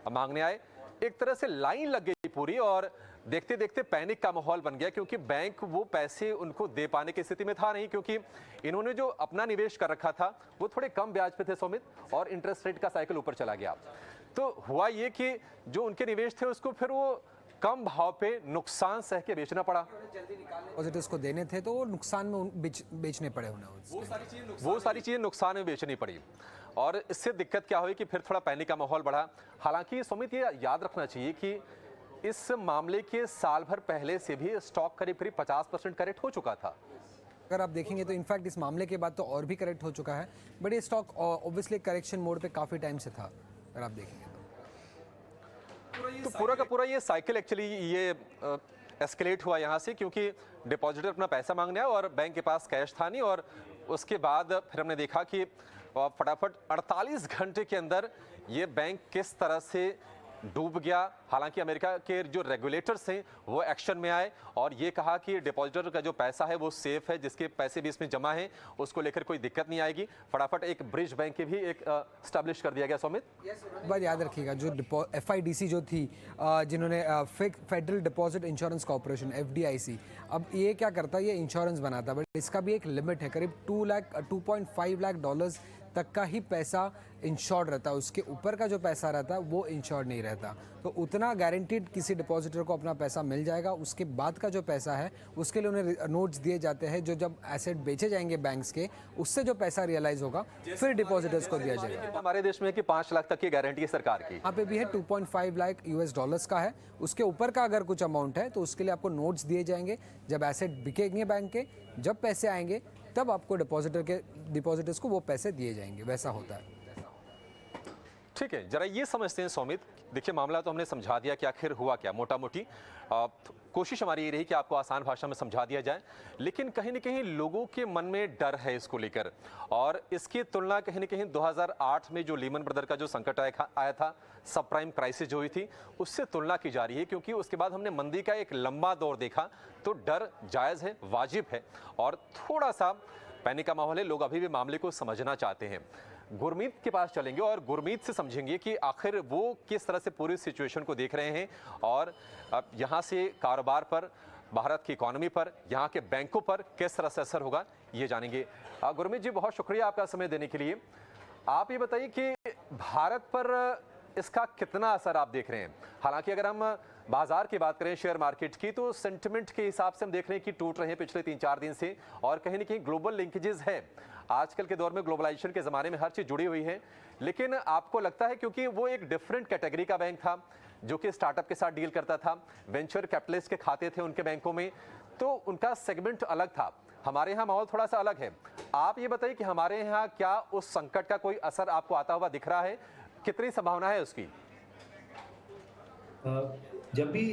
मांगने आए, एक तरह से लाइन लग गई पूरी, और देखते देखते पैनिक का माहौल बन गया, क्योंकि बैंक वो पैसे उनको दे पाने की स्थिति में था नहीं, क्योंकि इन्होंने जो अपना निवेश कर रखा था वो थोड़े कम ब्याज पे थे सौमित, और इंटरेस्ट रेट का साइकिल ऊपर चला गया। तो हुआ ये कि जो उनके निवेश थे उसको फिर वो कम भाव पे नुकसान सह के बेचना पड़ा। डिपॉजिटर्स को देने थे तो वो नुकसान में बेचने पड़े उन्हें, वो सारी चीजें नुकसान में बेचनी पड़ी, और इससे दिक्कत क्या हुई कि फिर थोड़ा पैनिक का माहौल बढ़ा। हालांकि सुमित, ये याद रखना चाहिए कि इस मामले के साल भर पहले से भी स्टॉक करीब 50% करेक्ट हो चुका था। अगर आप देखेंगे तो इनफैक्ट इस मामले के बाद तो और भी करेक्ट हो चुका है, बट ये स्टॉक ऑब्वियसली करेक्शन मोड पे काफ़ी टाइम से था, अगर आप देखेंगे तो पूरा का पूरा ये साइकिल एक्चुअली ये एस्केलेट हुआ यहाँ से, क्योंकि डिपॉजिटर अपना पैसा मांगने आया और बैंक के पास कैश था नहीं, और उसके बाद फिर हमने देखा कि फटाफट 48 घंटे के अंदर ये बैंक किस तरह से डूब गया। हालांकि अमेरिका के जो रेगुलेटर्स हैं वो एक्शन में आए और ये कहा कि डिपॉजिटर का जो पैसा है वो सेफ है, जिसके पैसे भी इसमें जमा हैं उसको लेकर कोई दिक्कत नहीं आएगी। फटाफट एक ब्रिज बैंक के भी एक स्टैब्लिश कर दिया गया। सौमित, बात याद रखिएगा, जो FIDC जो थी, जिन्होंने federal deposit insurance corporation FDIC, अब ये क्या करता है, ये इंश्योरेंस बनाता है, बट इसका भी एक लिमिट है, करीब $2.5 लाख तक का ही पैसा इंश्योर्ड रहता है, उसके ऊपर का जो पैसा रहता है वो इंश्योर्ड नहीं रहता। तो उतना गारंटीड किसी डिपॉजिटर को अपना पैसा मिल जाएगा। उसके बाद का जो पैसा है उसके लिए उन्हें नोट्स दिए जाते हैं, जो जब एसेट बेचे जाएंगे बैंक्स के, उससे जो पैसा रियलाइज होगा फिर डिपॉजिटर्स को दिया जाएगा। हमारे देश में कि 5 लाख तक की गारंटी है सरकार की, यहाँ पे भी है 2.5 लाख US डॉलर्स का है। उसके ऊपर का अगर कुछ अमाउंट है तो उसके लिए आपको नोट्स दिए जाएंगे। जब एसेट बिकेंगे बैंक के, जब पैसे आएंगे तब आपको डिपॉजिटर्स को वो पैसे दिए जाएंगे, वैसा होता है। ठीक है, जरा ये समझते हैं सौमित। देखिए, मामला तो हमने समझा दिया कि आखिर हुआ क्या, मोटा मोटी कोशिश हमारी ये रही कि आपको आसान भाषा में समझा दिया जाए, लेकिन कहीं न कहीं लोगों के मन में डर है इसको लेकर। और इसकी तुलना कहीं न कहीं 2008 में जो लीमन ब्रदर का जो संकट आया था, सब प्राइम क्राइसिस जो हुई थी, उससे तुलना की जा रही है, क्योंकि उसके बाद हमने मंदी का एक लंबा दौर देखा। तो डर जायज़ है, वाजिब है, और थोड़ा सा पैनिक का माहौल है। लोग अभी भी मामले को समझना चाहते हैं। गुरमीत के पास चलेंगे और गुरमीत से समझेंगे कि आखिर वो किस तरह से पूरी सिचुएशन को देख रहे हैं और यहाँ से कारोबार पर, भारत की इकोनॉमी पर, यहाँ के बैंकों पर किस तरह से असर होगा, ये जानेंगे। गुरमीत जी, बहुत शुक्रिया आपका समय देने के लिए। आप ये बताइए कि भारत पर इसका कितना असर आप देख रहे हैं। हालांकि अगर हम बाजार की बात करें, शेयर मार्केट की, तो सेंटिमेंट के हिसाब से हम देख रहे हैं कि टूट रहे हैं पिछले 3-4 दिन से, और कहीं ना कहीं ग्लोबल लिंकेजेस है। आजकल के दौर में ग्लोबलाइजेशन के ज़माने में हर चीज़ जुड़ी हुई है। लेकिन आपको लगता है, क्योंकि वो एक डिफरेंट कैटेगरी का बैंक था जो कि स्टार्टअप के साथ डील करता था, वेंचर कैपिटलिस्ट के खाते थे उनके बैंकों में, तो उनका सेगमेंट अलग था। हमारे यहाँ माहौल थोड़ा सा अलग है। आप ये बताइए कि हमारे यहाँ क्या उस संकट का कोई असर आपको आता हुआ दिख रहा है, कितनी संभावना है उसकी? जब भी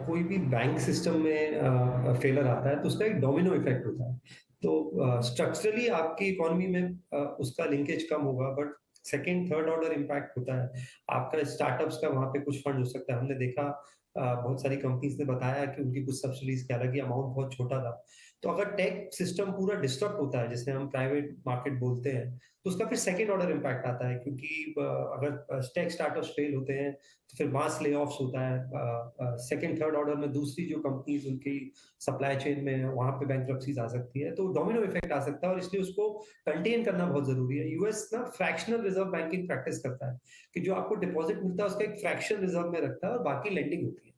कोई भी बैंक सिस्टम में फेलर आता है तो उसका एक डोमिनो इफेक्ट होता है। तो स्ट्रक्चरली आपकी इकोनॉमी में उसका लिंकेज कम होगा, but second third order impact होता है। आपका स्टार्टअप्स का वहां पे कुछ फंड हो सकता है। हमने देखा बहुत सारी कंपनीज ने बताया कि उनकी कुछ सब्सिडीज के, हालांकि अमाउंट बहुत छोटा था। तो अगर टेक सिस्टम पूरा डिस्टर्ब होता है, जिसे हम प्राइवेट मार्केट बोलते हैं, तो उसका फिर सेकेंड ऑर्डर इम्पैक्ट आता है, क्योंकि अगर टेक स्टार्टअप्स फेल होते हैं तो फिर मास ले ऑफ्स होता है। सेकेंड थर्ड ऑर्डर में दूसरी जो कंपनीज उनकी सप्लाई चेन में है, वहां पे बैंक्रप्सीज आ सकती है, तो डोमिनो इफेक्ट आ सकता है, और इसलिए उसको कंटेन करना बहुत जरूरी है। यूएस ना फ्रैक्शनल रिजर्व बैंकिंग प्रैक्टिस करता है कि जो आपको डिपॉजिट मिलता है उसका एक फ्रैक्शन रिजर्व में रखता है और बाकी लेंडिंग होती है।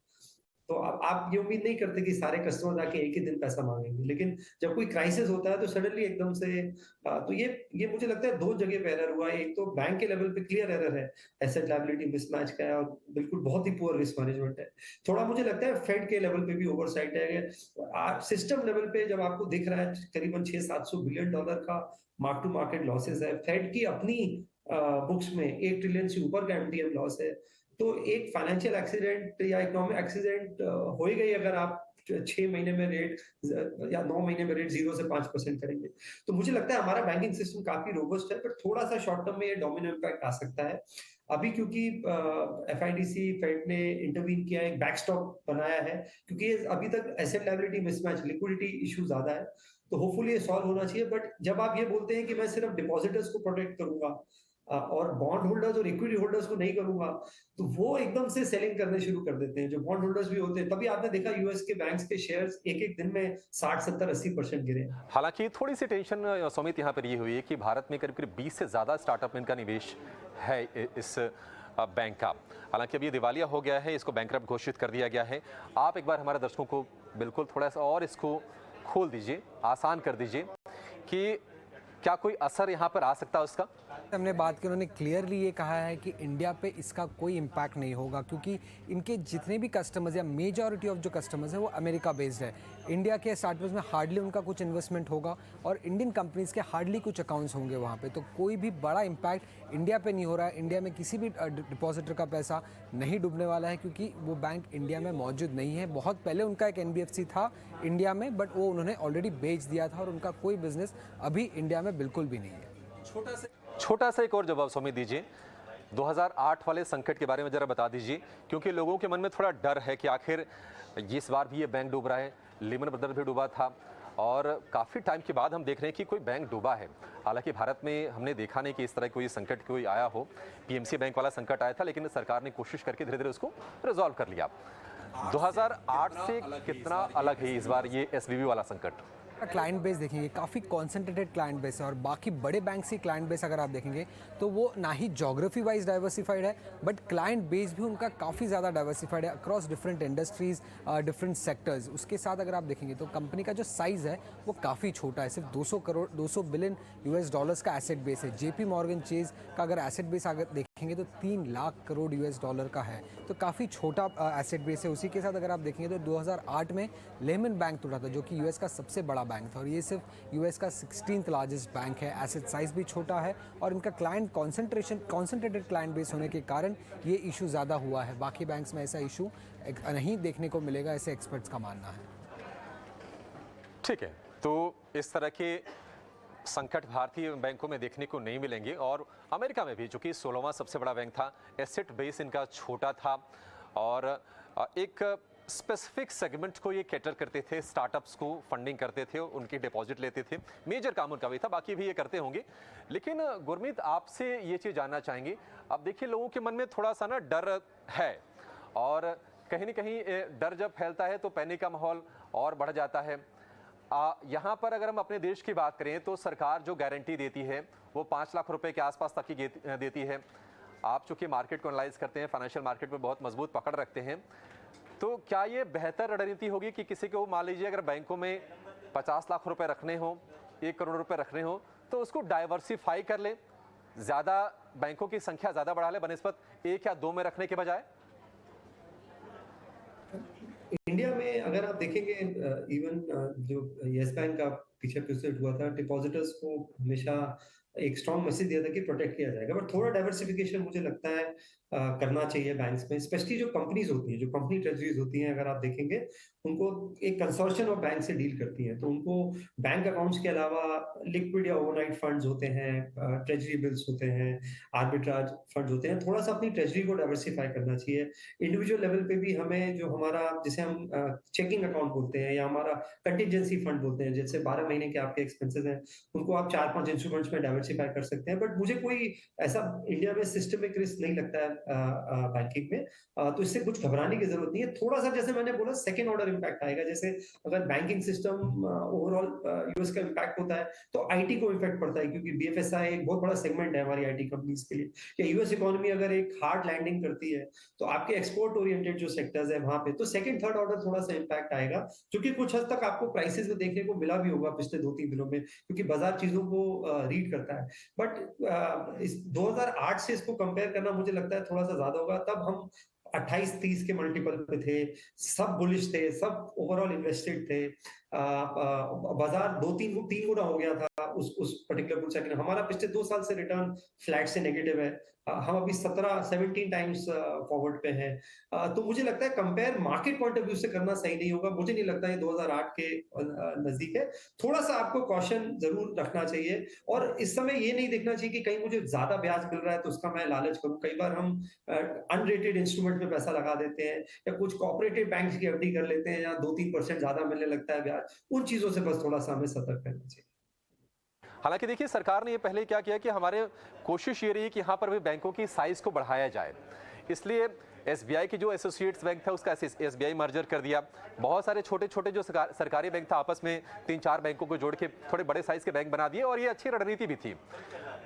तो अब आप ये उम्मीद नहीं करते कि सारे कस्टमर आके एक ही दिन पैसा मांगेंगे, लेकिन जब कोई क्राइसिस होता है तो सडनली एकदम से तो ये मुझे लगता है दो जगह पे एरर हुआ है। एक तो बैंक के लेवल पे क्लियर एरर है, एसेट लायबिलिटी मिसमैच का है, और बिल्कुल बहुत ही पुअर रिस्क मैनेजमेंट है। थोड़ा मुझे लगता है फेड के लेवल पे भी ओवरसाइट है। सिस्टम लेवल पे जब आपको दिख रहा है करीबन $600-700 बिलियन का मार्क टू मार्केट लॉसेस है, फेड की अपनी बुक्स में 1 ट्रिलियन से ऊपर का एमटीएम लॉस है, तो एक फाइनेंशियल एक्सीडेंट या इकोनॉमिक एक्सीडेंट हो ही गई अगर आप 6 महीने में रेट या 9 महीने में रेट 0 से 5% करेंगे। तो मुझे लगता है हमारा बैंकिंग सिस्टम काफी रोबस्ट है, पर थोड़ा सा शॉर्ट टर्म में ये डोमिनो इम्पैक्ट आ सकता है। अभी क्योंकि एफआईडीसी फेड ने इंटरवीन किया, एक बैकस्टॉप बनाया है, क्योंकि अभी तक asset liability mismatch, liquidity issue ज्यादा है, तो होपफुली ये सॉल्व होना चाहिए। बट जब आप ये बोलते हैं कि मैं सिर्फ डिपॉजिटर्स को प्रोटेक्ट करूंगा और बॉन्ड होल्डर्स और इक्विटी होल्डर्स को नहीं करूंगा, तो वो एकदम से सेलिंग करने शुरू कर देते हैं, जो बॉन्ड होल्डर्स भी होते हैं। तभी आपने देखा यूएस के बैंक्स के शेयर्स एक दिन में 60-70-80% गिरे। हालांकि थोड़ी सी टेंशन सौमित यहाँ पर ये हुई है कि भारत में करीब 20 से ज्यादा स्टार्टअप में इनका निवेश है इस बैंक का। हालांकि अब ये दिवालिया हो गया है, इसको बैंकरप्ट घोषित कर दिया गया है। आप एक बार हमारे दर्शकों को बिल्कुल थोड़ा सा और इसको खोल दीजिए, आसान कर दीजिए कि क्या कोई असर यहाँ पर आ सकता है उसका। हमने बात की, उन्होंने क्लियरली ये कहा है कि इंडिया पे इसका कोई इम्पैक्ट नहीं होगा, क्योंकि इनके जितने भी कस्टमर्स या मेजॉरिटी ऑफ जो कस्टमर्स हैं वो अमेरिका बेस्ड है। इंडिया के स्टार्टअप्स में हार्डली उनका कुछ इन्वेस्टमेंट होगा और इंडियन कंपनीज के हार्डली कुछ अकाउंट्स होंगे वहाँ पे, तो कोई भी बड़ा इम्पैक्ट इंडिया पे नहीं हो रहा है। इंडिया में किसी भी डिपॉजिटर का पैसा नहीं डूबने वाला है, क्योंकि वो बैंक इंडिया में मौजूद नहीं है। बहुत पहले उनका एक NBFC था इंडिया में, बट वो उन्होंने ऑलरेडी बेच दिया था और उनका कोई बिजनेस अभी इंडिया में बिल्कुल भी नहीं है। छोटा सा एक और जवाब सौमित दीजिए, 2008 वाले संकट के बारे में जरा बता दीजिए, क्योंकि लोगों के मन में थोड़ा डर है कि आखिर इस बार भी ये बैंक डूब रहा है। लीमन ब्रदर्स भी डूबा था और काफ़ी टाइम के बाद हम देख रहे हैं कि कोई बैंक डूबा है। हालांकि भारत में हमने देखा नहीं कि इस तरह कोई संकट कोई आया हो। PMC बैंक वाला संकट आया था, लेकिन सरकार ने कोशिश करके धीरे धीरे उसको रिजॉल्व कर लिया। 2008 से कितना अलग है इस बार ये SVB वाला संकट? क्लाइंट बेस देखेंगे काफ़ी कॉन्सेंट्रेटेड क्लाइंट बेस है, और बाकी बड़े बैंक्स की क्लाइंट बेस अगर आप देखेंगे तो वो ना ही जोग्राफी वाइज डाइवर्सिफाइड है, बट क्लाइंट बेस भी उनका काफ़ी ज़्यादा डाइवर्सिफाइड है across different industries, different sectors. उसके साथ अगर आप देखेंगे तो कंपनी का जो साइज़ है वो काफ़ी छोटा है, सिर्फ 200 बिलियन यूएस डॉलर्स का एसेट बेस है। जेपी मॉर्गन चेज का अगर एसेट बेस अगर देखेंगे तो 3 लाख करोड़ यूएस डॉलर का है, तो काफ़ी छोटा एसेट बेस है। उसी के साथ अगर आप देखेंगे तो 2008 में लेमन बैंक टूटा था, जो कि यूएस का सबसे बड़ा बैंक था, और ये सिर्फ यूएस का 16th लार्जेस्ट बैंक है। एसेट साइज भी छोटा है, और इनका क्लाइंट कॉन्सेंट्रेटेड क्लाइंट बेस होने के कारण ये इशू ज़्यादा हुआ है। बाकी बैंक्स में ऐसा इशू नहीं देखने को मिलेगा, ऐसे एक्सपर्ट्स का मानना है। ठीक है, तो इस तरह के संकट भारतीय बैंकों में देखने को नहीं मिलेंगे, और अमेरिका में भी, जो कि 16वां सबसे बड़ा बैंक था, एसेट बेस इनका छोटा था, और एक स्पेसिफिक सेगमेंट को ये कैटर करते थे, स्टार्टअप्स को फंडिंग करते थे, उनकी डिपॉजिट लेते थे, मेजर काम उनका भी था, बाकी भी ये करते होंगे। लेकिन गुरमीत, आपसे ये चीज़ जानना चाहेंगे, अब देखिए लोगों के मन में थोड़ा सा ना डर है, और कहीं ना कहीं डर जब फैलता है तो पैनिक का माहौल और बढ़ जाता है। यहाँ पर अगर हम अपने देश की बात करें तो सरकार जो गारंटी देती है वो 5 लाख रुपए के आसपास तक की देती है। आप चूंकि मार्केट को एनालाइज करते हैं, फाइनेंशियल मार्केट में बहुत मजबूत पकड़ रखते हैं, तो क्या ये बेहतर रणनीति होगी कि किसी को मान लीजिए अगर बैंकों में 50 लाख रुपए रखने हो, 1 करोड़ रुपए रखने हो, तो उसको डाइवर्सिफाई कर ले, ज़्यादा बैंकों की संख्या ज़्यादा बढ़ा ले बनिस्बत 1 या 2 में रखने के बजाय? इंडिया में अगर आप देखेंगे, इवन जो यस बैंक का पीछे प्रोसेस हुआ था, डिपॉजिटर्स को हमेशा एक स्ट्रॉन्ग मैसेज दिया था कि प्रोटेक्ट किया जाएगा, बट थोड़ा डाइवर्सिफिकेशन मुझे लगता है करना चाहिए बैंक्स में, स्पेशली जो कंपनीज होती हैं, जो कंपनी ट्रेजरीज होती हैं, अगर आप देखेंगे उनको एक कंसोर्शियम ऑफ बैंक से डील करती हैं, तो उनको बैंक अकाउंट्स के अलावा लिक्विड या ओवरनाइट फंड्स होते हैं, ट्रेजरी बिल्स होते हैं, आर्बिट्राज फंड्स होते हैं, थोड़ा सा अपनी ट्रेजरी को डाइवर्सिफाई करना चाहिए। इंडिविजुअल लेवल पे भी हमें जो हमारा, जिसे हम चेकिंग अकाउंट बोलते हैं या हमारा कंटिजेंसी फंड बोलते हैं, जैसे 12 महीने के आपके एक्सपेंसेस हैं, उनको आप 4-5 इंस्ट्रूमेंट्स में डाइवर्सिफाई कर सकते हैं। बट मुझे कोई ऐसा इंडिया में सिस्टमिक रिस्क नहीं लगता है बैंकिंग में, तो इससे कुछ घबराने की जरूरत नहीं है। थोड़ा सा जैसे मैंने बोला सेकेंड ऑर्डर इंपैक्ट आएगा, जैसे अगर बैंकिंग सिस्टम ओवरऑल यूएस का इंपैक्ट होता है तो आईटी को इफेक्ट पड़ता है, क्योंकि बीएफएसआई एक बहुत बड़ा सेगमेंट है हमारी आईटी कंपनीज के लिए। या यूएस इकोनॉमी अगर एक हार्ड लैंडिंग करती है तो आपके एक्सपोर्ट ओरिएंटेड जो सेक्टर्स है वहां पे तो सेकंड थर्ड ऑर्डर थोड़ा सा इंपैक्ट आएगा, जो कि कुछ हद तक आपको प्राइसेस में देखने को मिला भी होगा पिछले 2-3 दिनों में, क्योंकि बाजार चीजों को रीड करता है। बट इस 2008 से इसको कंपेयर करना मुझे लगता है थोड़ा सा ज्यादा होगा। तब हम 28-30 के मल्टीपल पे थे, सब बुलिश थे, सब ओवरऑल इन्वेस्टेड थे, बाजार 2-3 गुना हो गया था उस पर्टिकुलर बुल साइकिल। हमारा पिछले 2 साल से रिटर्न फ्लैट से नेगेटिव है, हम अभी 17 टाइम्स फॉरवर्ड पे हैं। तो मुझे लगता है compare market point of view से करना सही नहीं होगा। मुझे नहीं लगता है 2008 के नजदीक है। थोड़ा सा आपको कॉशन जरूर रखना चाहिए, और इस समय ये नहीं देखना चाहिए कि कहीं मुझे ज्यादा ब्याज मिल रहा है तो उसका मैं लालच करूं। कई बार हम अनरेटेड इंस्ट्रूमेंट में पैसा लगा देते हैं, या कुछ कोऑपरेटिव बैंक्स की एफडी कर लेते हैं, या 2-3% ज्यादा मिलने लगता है ब्याज। उन चीजों से बस थोड़ा सा हमें सतर्क रहना चाहिए। हालांकि देखिए सरकार ने ये पहले क्या किया कि हमारे कोशिश ये रही कि यहाँ पर भी बैंकों की साइज को बढ़ाया जाए, इसलिए एसबीआई की जो एसोसिएट्स बैंक था उसका एसबीआई मर्जर कर दिया। बहुत सारे छोटे छोटे जो सरकारी बैंक था आपस में 3-4 बैंकों को जोड़ के थोड़े बड़े साइज के बैंक बना दिए, और ये अच्छी रणनीति भी थी।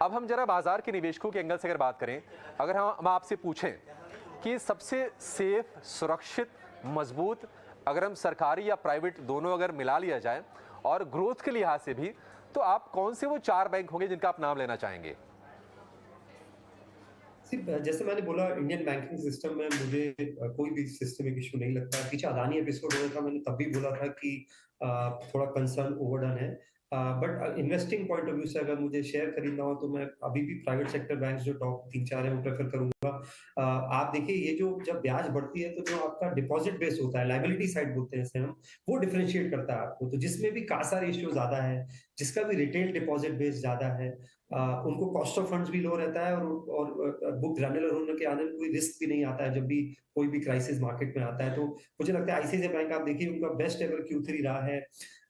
अब हम जरा बाजार के निवेशकों के एंगल से अगर बात करें, अगर हम आपसे पूछें कि सबसे सेफ, सुरक्षित, मजबूत, अगर हम सरकारी या प्राइवेट दोनों अगर मिला लिया जाए और ग्रोथ के लिहाज से भी, तो आप कौन से वो 4 बैंक होंगे जिनका आप नाम लेना चाहेंगे? जैसे मैंने बोला, इंडियन बैंकिंग सिस्टम में मुझे कोई भी सिस्टमिक इशू नहीं लगता। पीछे अदानी एपिसोड हुआ था, मैंने तब भी बोला था कि थोड़ा कंसर्न ओवरडन है। But investing point of view से अगर मुझे शेयर खरीदना हो तो मैं अभी भी प्राइवेट सेक्टर बैंक जो टॉप 3-4 है वो प्रेफर करूंगा। आप देखिए, ये जो जब ब्याज बढ़ती है तो जो आपका डिपॉजिट बेस होता है, लाइबिलिटी साइड बोलते हैं हम, वो डिफरेंशिएट करता है आपको। तो जिसमें भी कासा रेशियो ज्यादा है, जिसका भी रिटेल डिपॉजिट बेस ज्यादा है, उनको कॉस्ट ऑफ फंड्स भी लो रहता है, और बुक ग्रैन्युलर होने के आने में कोई रिस्क भी नहीं आता है जब भी कोई भी क्राइसिस मार्केट में आता है। तो मुझे लगता है आईसीआईसीआई बैंक आप देखिए, उनका बेस्ट एवर Q3 रहा है।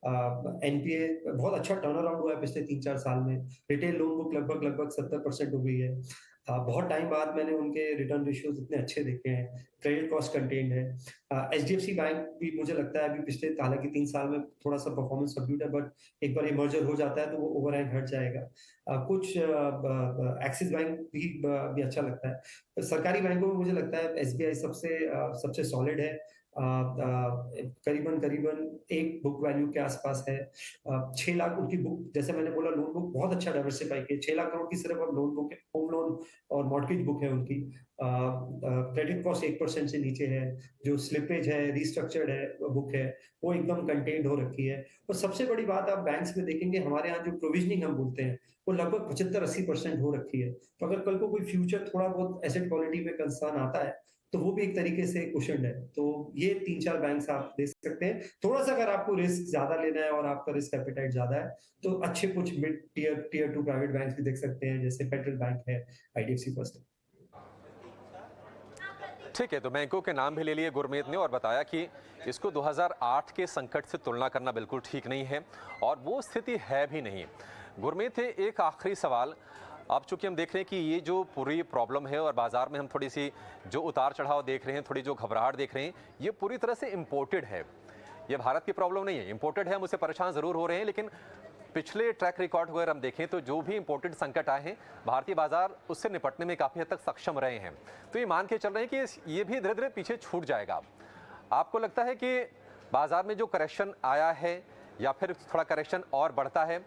एनपीए बहुत अच्छा टर्न अराउंड हुआ है पिछले 3-4 साल में। रिटेल लोन बुक लगभग 70% हो गई है। बहुत टाइम बाद मैंने उनके रिटर्न रेशियोज इतने अच्छे देखे हैं। क्रेडिट कॉस्ट कंटेन्ड है। एचडीएफसी बैंक भी मुझे लगता है अभी पिछले हालांकि 3 साल में थोड़ा सा परफॉर्मेंस सबड्यूड है, बट एक बार ये मर्जर हो जाता है तो वो ओवरहैंग हट जाएगा। कुछ एक्सिस बैंक भी अच्छा लगता है। सरकारी बैंकों में मुझे लगता है एसबीआई सबसे सॉलिड है। करीबन एक बुक वैल्यू के आसपास है। 6 लाख उनकी बुक, जैसे मैंने बोला लोन बुक बहुत अच्छा डाइवर्सिफाई किया। 6 लाख करोड़ की सिर्फ अब लोन बुक है, होम लोन और मॉर्गेज बुक है उनकी। क्रेडिट कॉस्ट 1% से नीचे है। जो स्लिपेज है, रिस्ट्रक्चर्ड है बुक है, वो एकदम कंटेन्ड हो रखी है। और सबसे बड़ी बात आप बैंक्स में देखेंगे, हमारे यहाँ जो प्रोविजनिंग हम बोलते हैं वो लगभग 75-80% हो रखी है। तो अगर कल को कोई फ्यूचर थोड़ा बहुत एसेट क्वालिटी में कंसर्न आता है तो वो भी एक तरीके से कुशन्ड है। तो ये 3-4 बैंक्स आप दे सकते हैं। थोड़ा सा अगर आपको रिस्क ज्यादा लेना है और आपका रिस्क एपेटाइट ज्यादा है तो अच्छे कुछ मिड टीयर 2 प्राइवेट बैंक्स भी देख सकते हैं, जैसे फेडरल बैंक है, आईडीएफसी फर्स्ट है। ठीक है, तो बैंकों के नाम भी ले लिए गुरमीत ने और बताया कि इसको 2008 के संकट से तुलना करना बिल्कुल ठीक नहीं है और वो स्थिति है भी नहीं। गुरमीत, एक आखिरी सवाल। अब चूंकि हम देख रहे हैं कि ये जो पूरी प्रॉब्लम है और बाजार में हम थोड़ी सी जो उतार चढ़ाव देख रहे हैं, थोड़ी जो घबराहट देख रहे हैं, ये पूरी तरह से इम्पोर्टेड है। ये भारत की प्रॉब्लम नहीं है, इम्पोर्टेड है। हम उससे परेशान ज़रूर हो रहे हैं, लेकिन पिछले ट्रैक रिकॉर्ड अगर हम देखें तो जो भी इंपोर्टेड संकट आए हैं, भारतीय बाजार उससे निपटने में काफ़ी हद तक सक्षम रहे हैं। तो ये मान के चल रहे हैं कि ये भी धीरे धीरे पीछे छूट जाएगा। आपको लगता है कि बाजार में जो करेक्शन आया है या फिर थोड़ा करेक्शन और बढ़ता है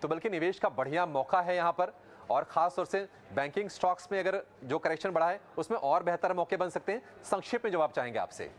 तो बल्कि निवेश का बढ़िया मौका है यहाँ पर, और ख़ास तौर से बैंकिंग स्टॉक्स में अगर जो करेक्शन बढ़ा है उसमें और बेहतर मौके बन सकते हैं? संक्षेप में जवाब चाहेंगे आपसे।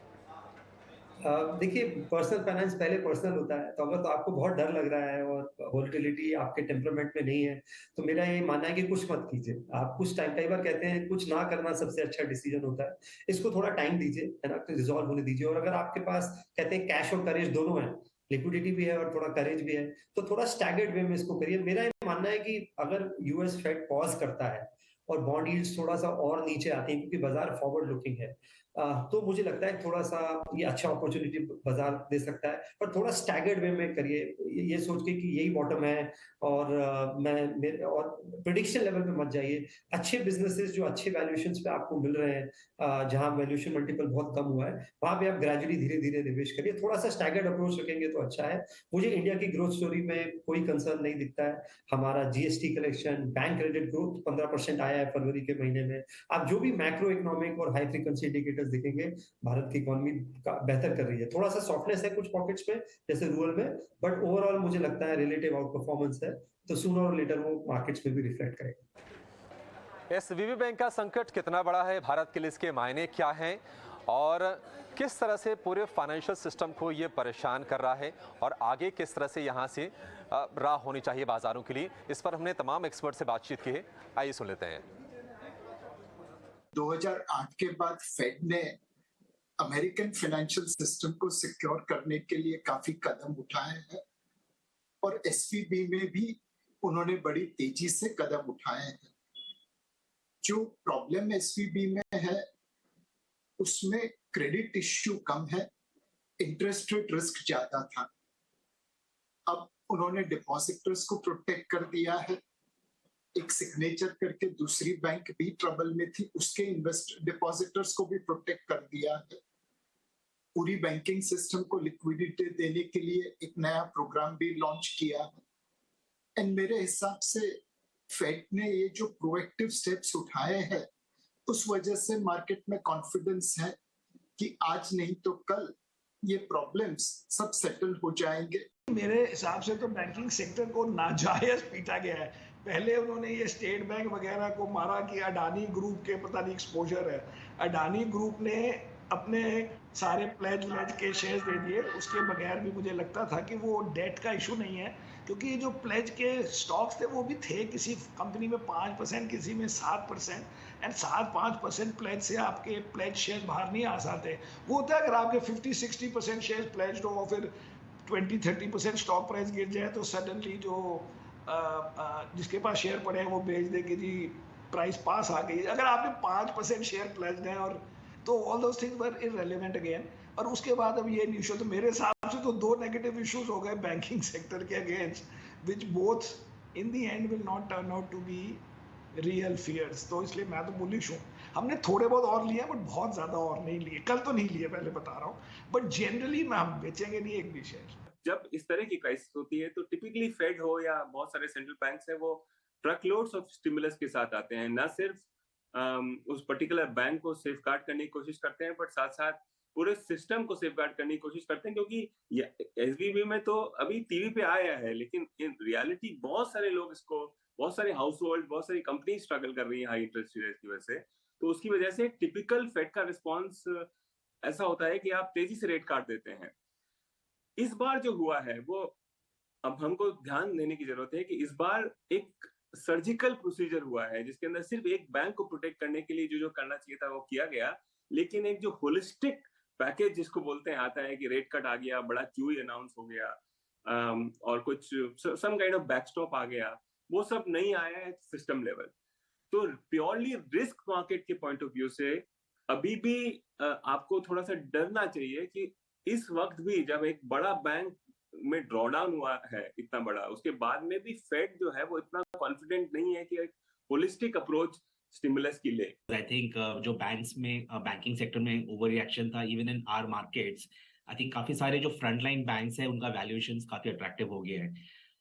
देखिए, पर्सनल फाइनेंस पहले पर्सनल होता है, तो अगर तो आपको बहुत डर लग रहा है और वोलेटिलिटी आपके टेम्परामेंट में नहीं है तो मेरा ये मानना है कि कुछ मत कीजिए। आप कुछ टाइम, कई बार कहते हैं कुछ ना करना सबसे अच्छा डिसीजन होता है। इसको थोड़ा टाइम दीजिए, है ना, रिजॉल्व होने दीजिए। और अगर आपके पास कहते हैं कैश और करेज दोनों है, लिक्विडिटी भी है और थोड़ा करेज भी है, तो थोड़ा स्टैगर्ड वे में इसको करिए। मेरा ये मानना है कि अगर यूएस फेड पॉज करता है और बॉन्ड यील्ड्स थोड़ा सा और नीचे आती हैं क्योंकि बाजार फॉरवर्ड लुकिंग है, तो मुझे लगता है थोड़ा सा ये अच्छा अपॉर्चुनिटी बाजार दे सकता है। पर थोड़ा स्टैगर्ड वे में करिए, ये सोच के कि यही बॉटम है और और प्रेडिक्शन लेवल पे मत जाइए। अच्छे बिजनेसेस जो अच्छे वैल्यूएशंस पे आपको मिल रहे हैं, जहां वैल्यूएशन मल्टीपल बहुत कम हुआ है, वहां पे आप ग्रेजुअली धीरे धीरे निवेश करिए। थोड़ा सा स्टैगर्ड अप्रोच रखेंगे तो अच्छा है। मुझे इंडिया की ग्रोथ स्टोरी में कोई कंसर्न नहीं दिखता है। हमारा GST collection, bank credit growth 15% आया है फरवरी के महीने में। आप जो भी मैक्रो इकोनॉमिक और हाई फ्रीक्वेंसी इंडिकेटर्स देखेंगे, भारत की इकोनॉमी बेहतर कर रही है। थोड़ा सा सॉफ्टनेस है कुछ पॉकेट्स में जैसे रूरल में, बट ओवरऑल मुझे लगता है रिलेटिव आउट परफॉर्मेंस है, तो सूनर और लेटर वो मार्केट्स में भी रिफ्लेक्ट करेगा। एसवीबी बैंक का संकट कितना बड़ा है भारत के लिए, इसके मायने क्या हैं और किस तरह से पूरे फाइनेंशियल सिस्टम को ये परेशान कर रहा है और आगे किस तरह से यहाँ से राह होनी चाहिए बाजारों के लिए, इस पर हमने तमाम एक्सपर्ट से बातचीत की है। आइए सुन लेते हैं। 2008 के बाद फेड ने अमेरिकन फाइनेंशियल सिस्टम को सिक्योर करने के लिए काफी कदम उठाए हैं और एसवीबी में भी उन्होंने बड़ी तेजी से कदम उठाए हैं। जो प्रॉब्लम एसवीबी में है उसमें क्रेडिट इश्यू कम है, इंटरेस्ट रेट रिस्क ज्यादा था। अब उन्होंने डिपॉजिटर्स को प्रोटेक्ट कर दिया है। एक सिग्नेचर करके दूसरी बैंक भी ट्रबल में थी, उसके डिपॉजिटर्स को भी प्रोटेक्ट कर दिया है। पूरी बैंकिंग सिस्टम को लिक्विडिटी देने के लिए एक नया प्रोग्राम भी लॉन्च किया है। एंड मेरे हिसाब से फेड ने ये जो प्रोएक्टिव स्टेप्स उठाए हैं उस वजह से मार्केट में कॉन्फिडेंस है कि आज नहीं तो कल ये प्रॉब्लम्स सब सेटल हो जाएंगे। मेरे हिसाब से तो बैंकिंग सेक्टर को नाजायज पीटा गया है। पहले उन्होंने ये स्टेट बैंक वगैरह को मारा कि अडानी ग्रुप के पता नहीं एक्सपोजर है। अडानी ग्रुप ने अपने सारे प्लेज के शेयर्स दे दिए, उसके बगैर भी मुझे लगता था कि वो डेट का इशू नहीं है, क्योंकि जो प्लेज के स्टॉक्स थे वो भी थे किसी कंपनी में 5%, किसी में 7%, एंड 7-5% प्लेज से आपके प्लेज शेयर बाहर नहीं आ सकते। वो होता है अगर आपके 50-60% शेयर प्लेज हो, फिर 20-30% स्टॉक प्राइस गिर जाए तो सडनली जो जिसके पास शेयर पड़े हैं वो बेच दे कि जी प्राइस पास आ गई। अगर आपने 5% शेयर प्लेज है और तो all those things were irrelevant again. और उसके बाद अब ये इशू, तो मेरे हिसाब से तो 2 नेगेटिव इश्यूज हो गए बैंकिंग सेक्टर के against, which both in the end will not turn out to be real fierce. तो इसलिए मैं तो बुलिश हूँ। हमने थोड़े बहुत और लिए बट बहुत ज्यादा और नहीं लिए, कल तो नहीं लिए, पहले बता रहा हूँ, बट जनरली हम बेचेंगे नहीं एक भी शेयर। जब इस तरह की क्राइसिस होती है तो टिपिकली फेड हो या बहुत सारे सेंट्रल बैंक्स है, वो ट्रक लोड्स ऑफ स्टिमुलस के साथ आते हैं। ना सिर्फ उस पर्टिकुलर बैंक को सेफगार्ड करने की कोशिश करते हैं, बट साथ साथ पूरे सिस्टम को सेफगार्ड करने की कोशिश करते हैं, क्योंकि एसवीबी में तो अभी टीवी पे आया है, लेकिन इन रियलिटी बहुत सारे लोग इसको, बहुत सारे हाउस होल्ड, बहुत सारी कंपनी स्ट्रगल कर रही है हाई इंटरेस्ट रेट की वजह से। तो उसकी वजह से टिपिकल फेड का रिस्पॉन्स ऐसा होता है कि आप तेजी से रेट काट देते हैं। इस बार जो हुआ है वो अब हमको ध्यान देने की जरूरत है कि इस बार एक सर्जिकल प्रोसीजर हुआ है, जिसके अंदर सिर्फ एक बैंक को प्रोटेक्ट करने के लिए जो जो करना चाहिए था वो किया गया, लेकिन एक जो होलिस्टिक पैकेज जिसको बोलते हैं आता है कि रेट कट आ गया, बड़ा क्यूई अनाउंस हो गया, और कुछ सम काइंड ऑफ बैकस्टॉप आ गया, वो सब नहीं आया है सिस्टम लेवल। तो प्योरली रिस्क मार्केट के पॉइंट ऑफ व्यू से अभी भी आपको थोड़ा सा डरना चाहिए कि इस वक्त भी जब एक बड़ा बैंक में ड्रॉडाउन हुआ है इतना बड़ा, उसके बाद में भी फेड जो है वो इतना कॉन्फिडेंट नहीं है कि एक होलिस्टिक अप्रोच स्टिमुलस की ले। आई थिंक जो बैंक्स में बैंकिंग सेक्टर में ओवर रिएक्शन था even in our markets, I think काफी सारे जो फ्रंटलाइन बैंक्स है उनका वैल्यूएशंस काफी अट्रैक्टिव हो गया है।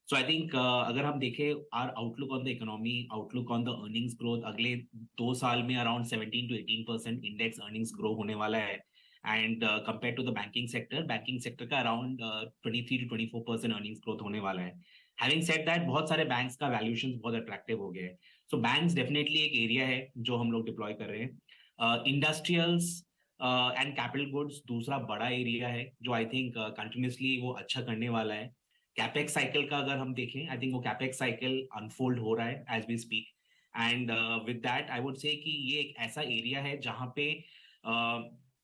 सो आई थिंक अगर हम देखें our outlook on the economy, outlook on the earnings growth, अगले 2 साल में around 17 to 18% index earnings grow होने वाला है। And compare to the banking sector का अराउंड 23 to 24% अर्निंग्स ग्रोथ होने वाला है। हैविंग सेड दैट, बहुत सारे बैंक्स का वैल्यूएशंस बहुत अट्रैक्टिव हो गए हैं। सो बैंक्स डेफिनेटली एक एरिया है जो हम लोग डिप्लॉय कर रहे हैं। इंडस्ट्रियल्स एंड कैपिटल गुड्स दूसरा बड़ा एरिया है जो आई थिंक कंटिन्यूसली वो अच्छा करने वाला है। कैपेक्स साइकिल का अगर हम देखें, आई थिंक वो कैपेक्स साइकिल अनफोल्ड हो रहा है as we speak, and with that I would say कि ये एक ऐसा एरिया है जहाँ पे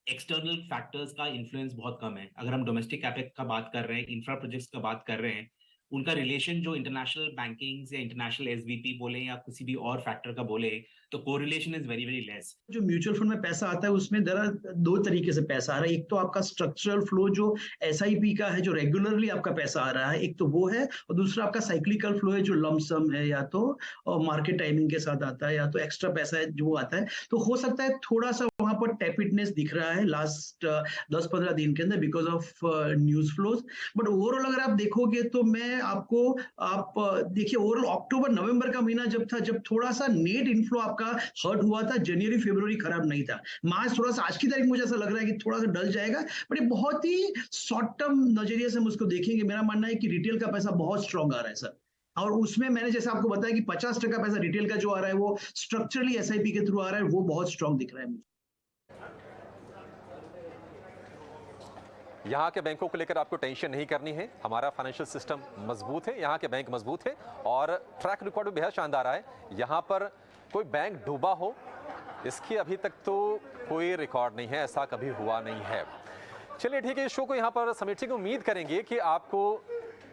एक्सटर्नल फैक्टर्स का इन्फ्लुएंस बहुत कम है। अगर हम डोमेस्टिक कैपेक्स का बात कर रहे हैं, इंफ्रा प्रोजेक्ट्स का बात कर रहे हैं, उनका रिलेशन जो इंटरनेशनल बैंकिंग या इंटरनेशनल एसवीपी बोले या किसी भी और फैक्टर का बोले तो correlation is very very less. जो म्यूचुअल फंड में पैसा आता है उसमें दो तरीके से पैसा आ रहा है। एक तो आपका स्ट्रक्चरल फ्लो जो एसआईपी का है, जो रेगुलरली आपका पैसा आ रहा है, एक तो वो है, और दूसरा आपका साइक्लिकल फ्लो है जो लमसम है, या तो मार्केट टाइमिंग के साथ आता है या तो एक्स्ट्रा पैसा है जो आता है। तो हो सकता है थोड़ा सा वहां पर टेपिडनेस दिख रहा है लास्ट 10-15 दिन के अंदर because of news flows. But overall अगर आप देखोगे तो मैं आप देखिए ओवरऑल अक्टूबर नवंबर का महीना जब थोड़ा सा नेट इनफ्लो आपका हर्ट हुआ था, जनवरी फरवरी खराब नहीं था। मार्च थोड़ा सा आज की तारीख मुझे ऐसा लग रहा है कि थोड़ा सा डल जाएगा, बट ये बहुत ही शॉर्ट टर्म नजरिए से हम उसको देखेंगे। मेरा मानना है कि रिटेल का पैसा बहुत स्ट्रॉन्ग आ रहा है सर, और उसमें मैंने जैसे आपको बताया कि 50% पैसा रिटेल का जो आ रहा है वो स्ट्रक्चरली एसआईपी के थ्रू आ रहा है, वो बहुत स्ट्रॉन्ग दिख रहा है मुझे। यहाँ के बैंकों को लेकर आपको टेंशन नहीं करनी है। हमारा फाइनेंशियल सिस्टम मजबूत है, यहाँ के बैंक मजबूत है और ट्रैक रिकॉर्ड भी बेहद शानदार है। यहाँ पर कोई बैंक डूबा हो इसकी अभी तक तो कोई रिकॉर्ड नहीं है, ऐसा कभी हुआ नहीं है। चलिए ठीक है, इस शो को यहाँ पर समेटने की उम्मीद करेंगे कि आपको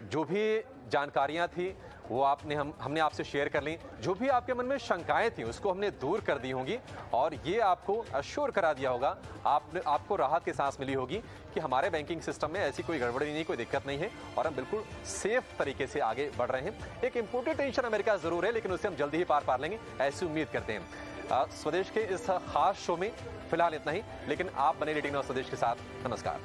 जो भी जानकारियाँ थी वो हमने आपसे शेयर कर ली। जो भी आपके मन में शंकाएं थी उसको हमने दूर कर दी होंगी और ये आपको अश्योर करा दिया होगा, आपको राहत की सांस मिली होगी कि हमारे बैंकिंग सिस्टम में ऐसी कोई गड़बड़ी नहीं, कोई दिक्कत नहीं है और हम बिल्कुल सेफ तरीके से आगे बढ़ रहे हैं। एक इंपोर्टेड टेंशन अमेरिका जरूर है, लेकिन उसे हम जल्दी ही पार लेंगे, ऐसी उम्मीद करते हैं। स्वदेश के इस खास शो में फिलहाल इतना ही, लेकिन आप बने रेटिंग स्वदेश के साथ। नमस्कार।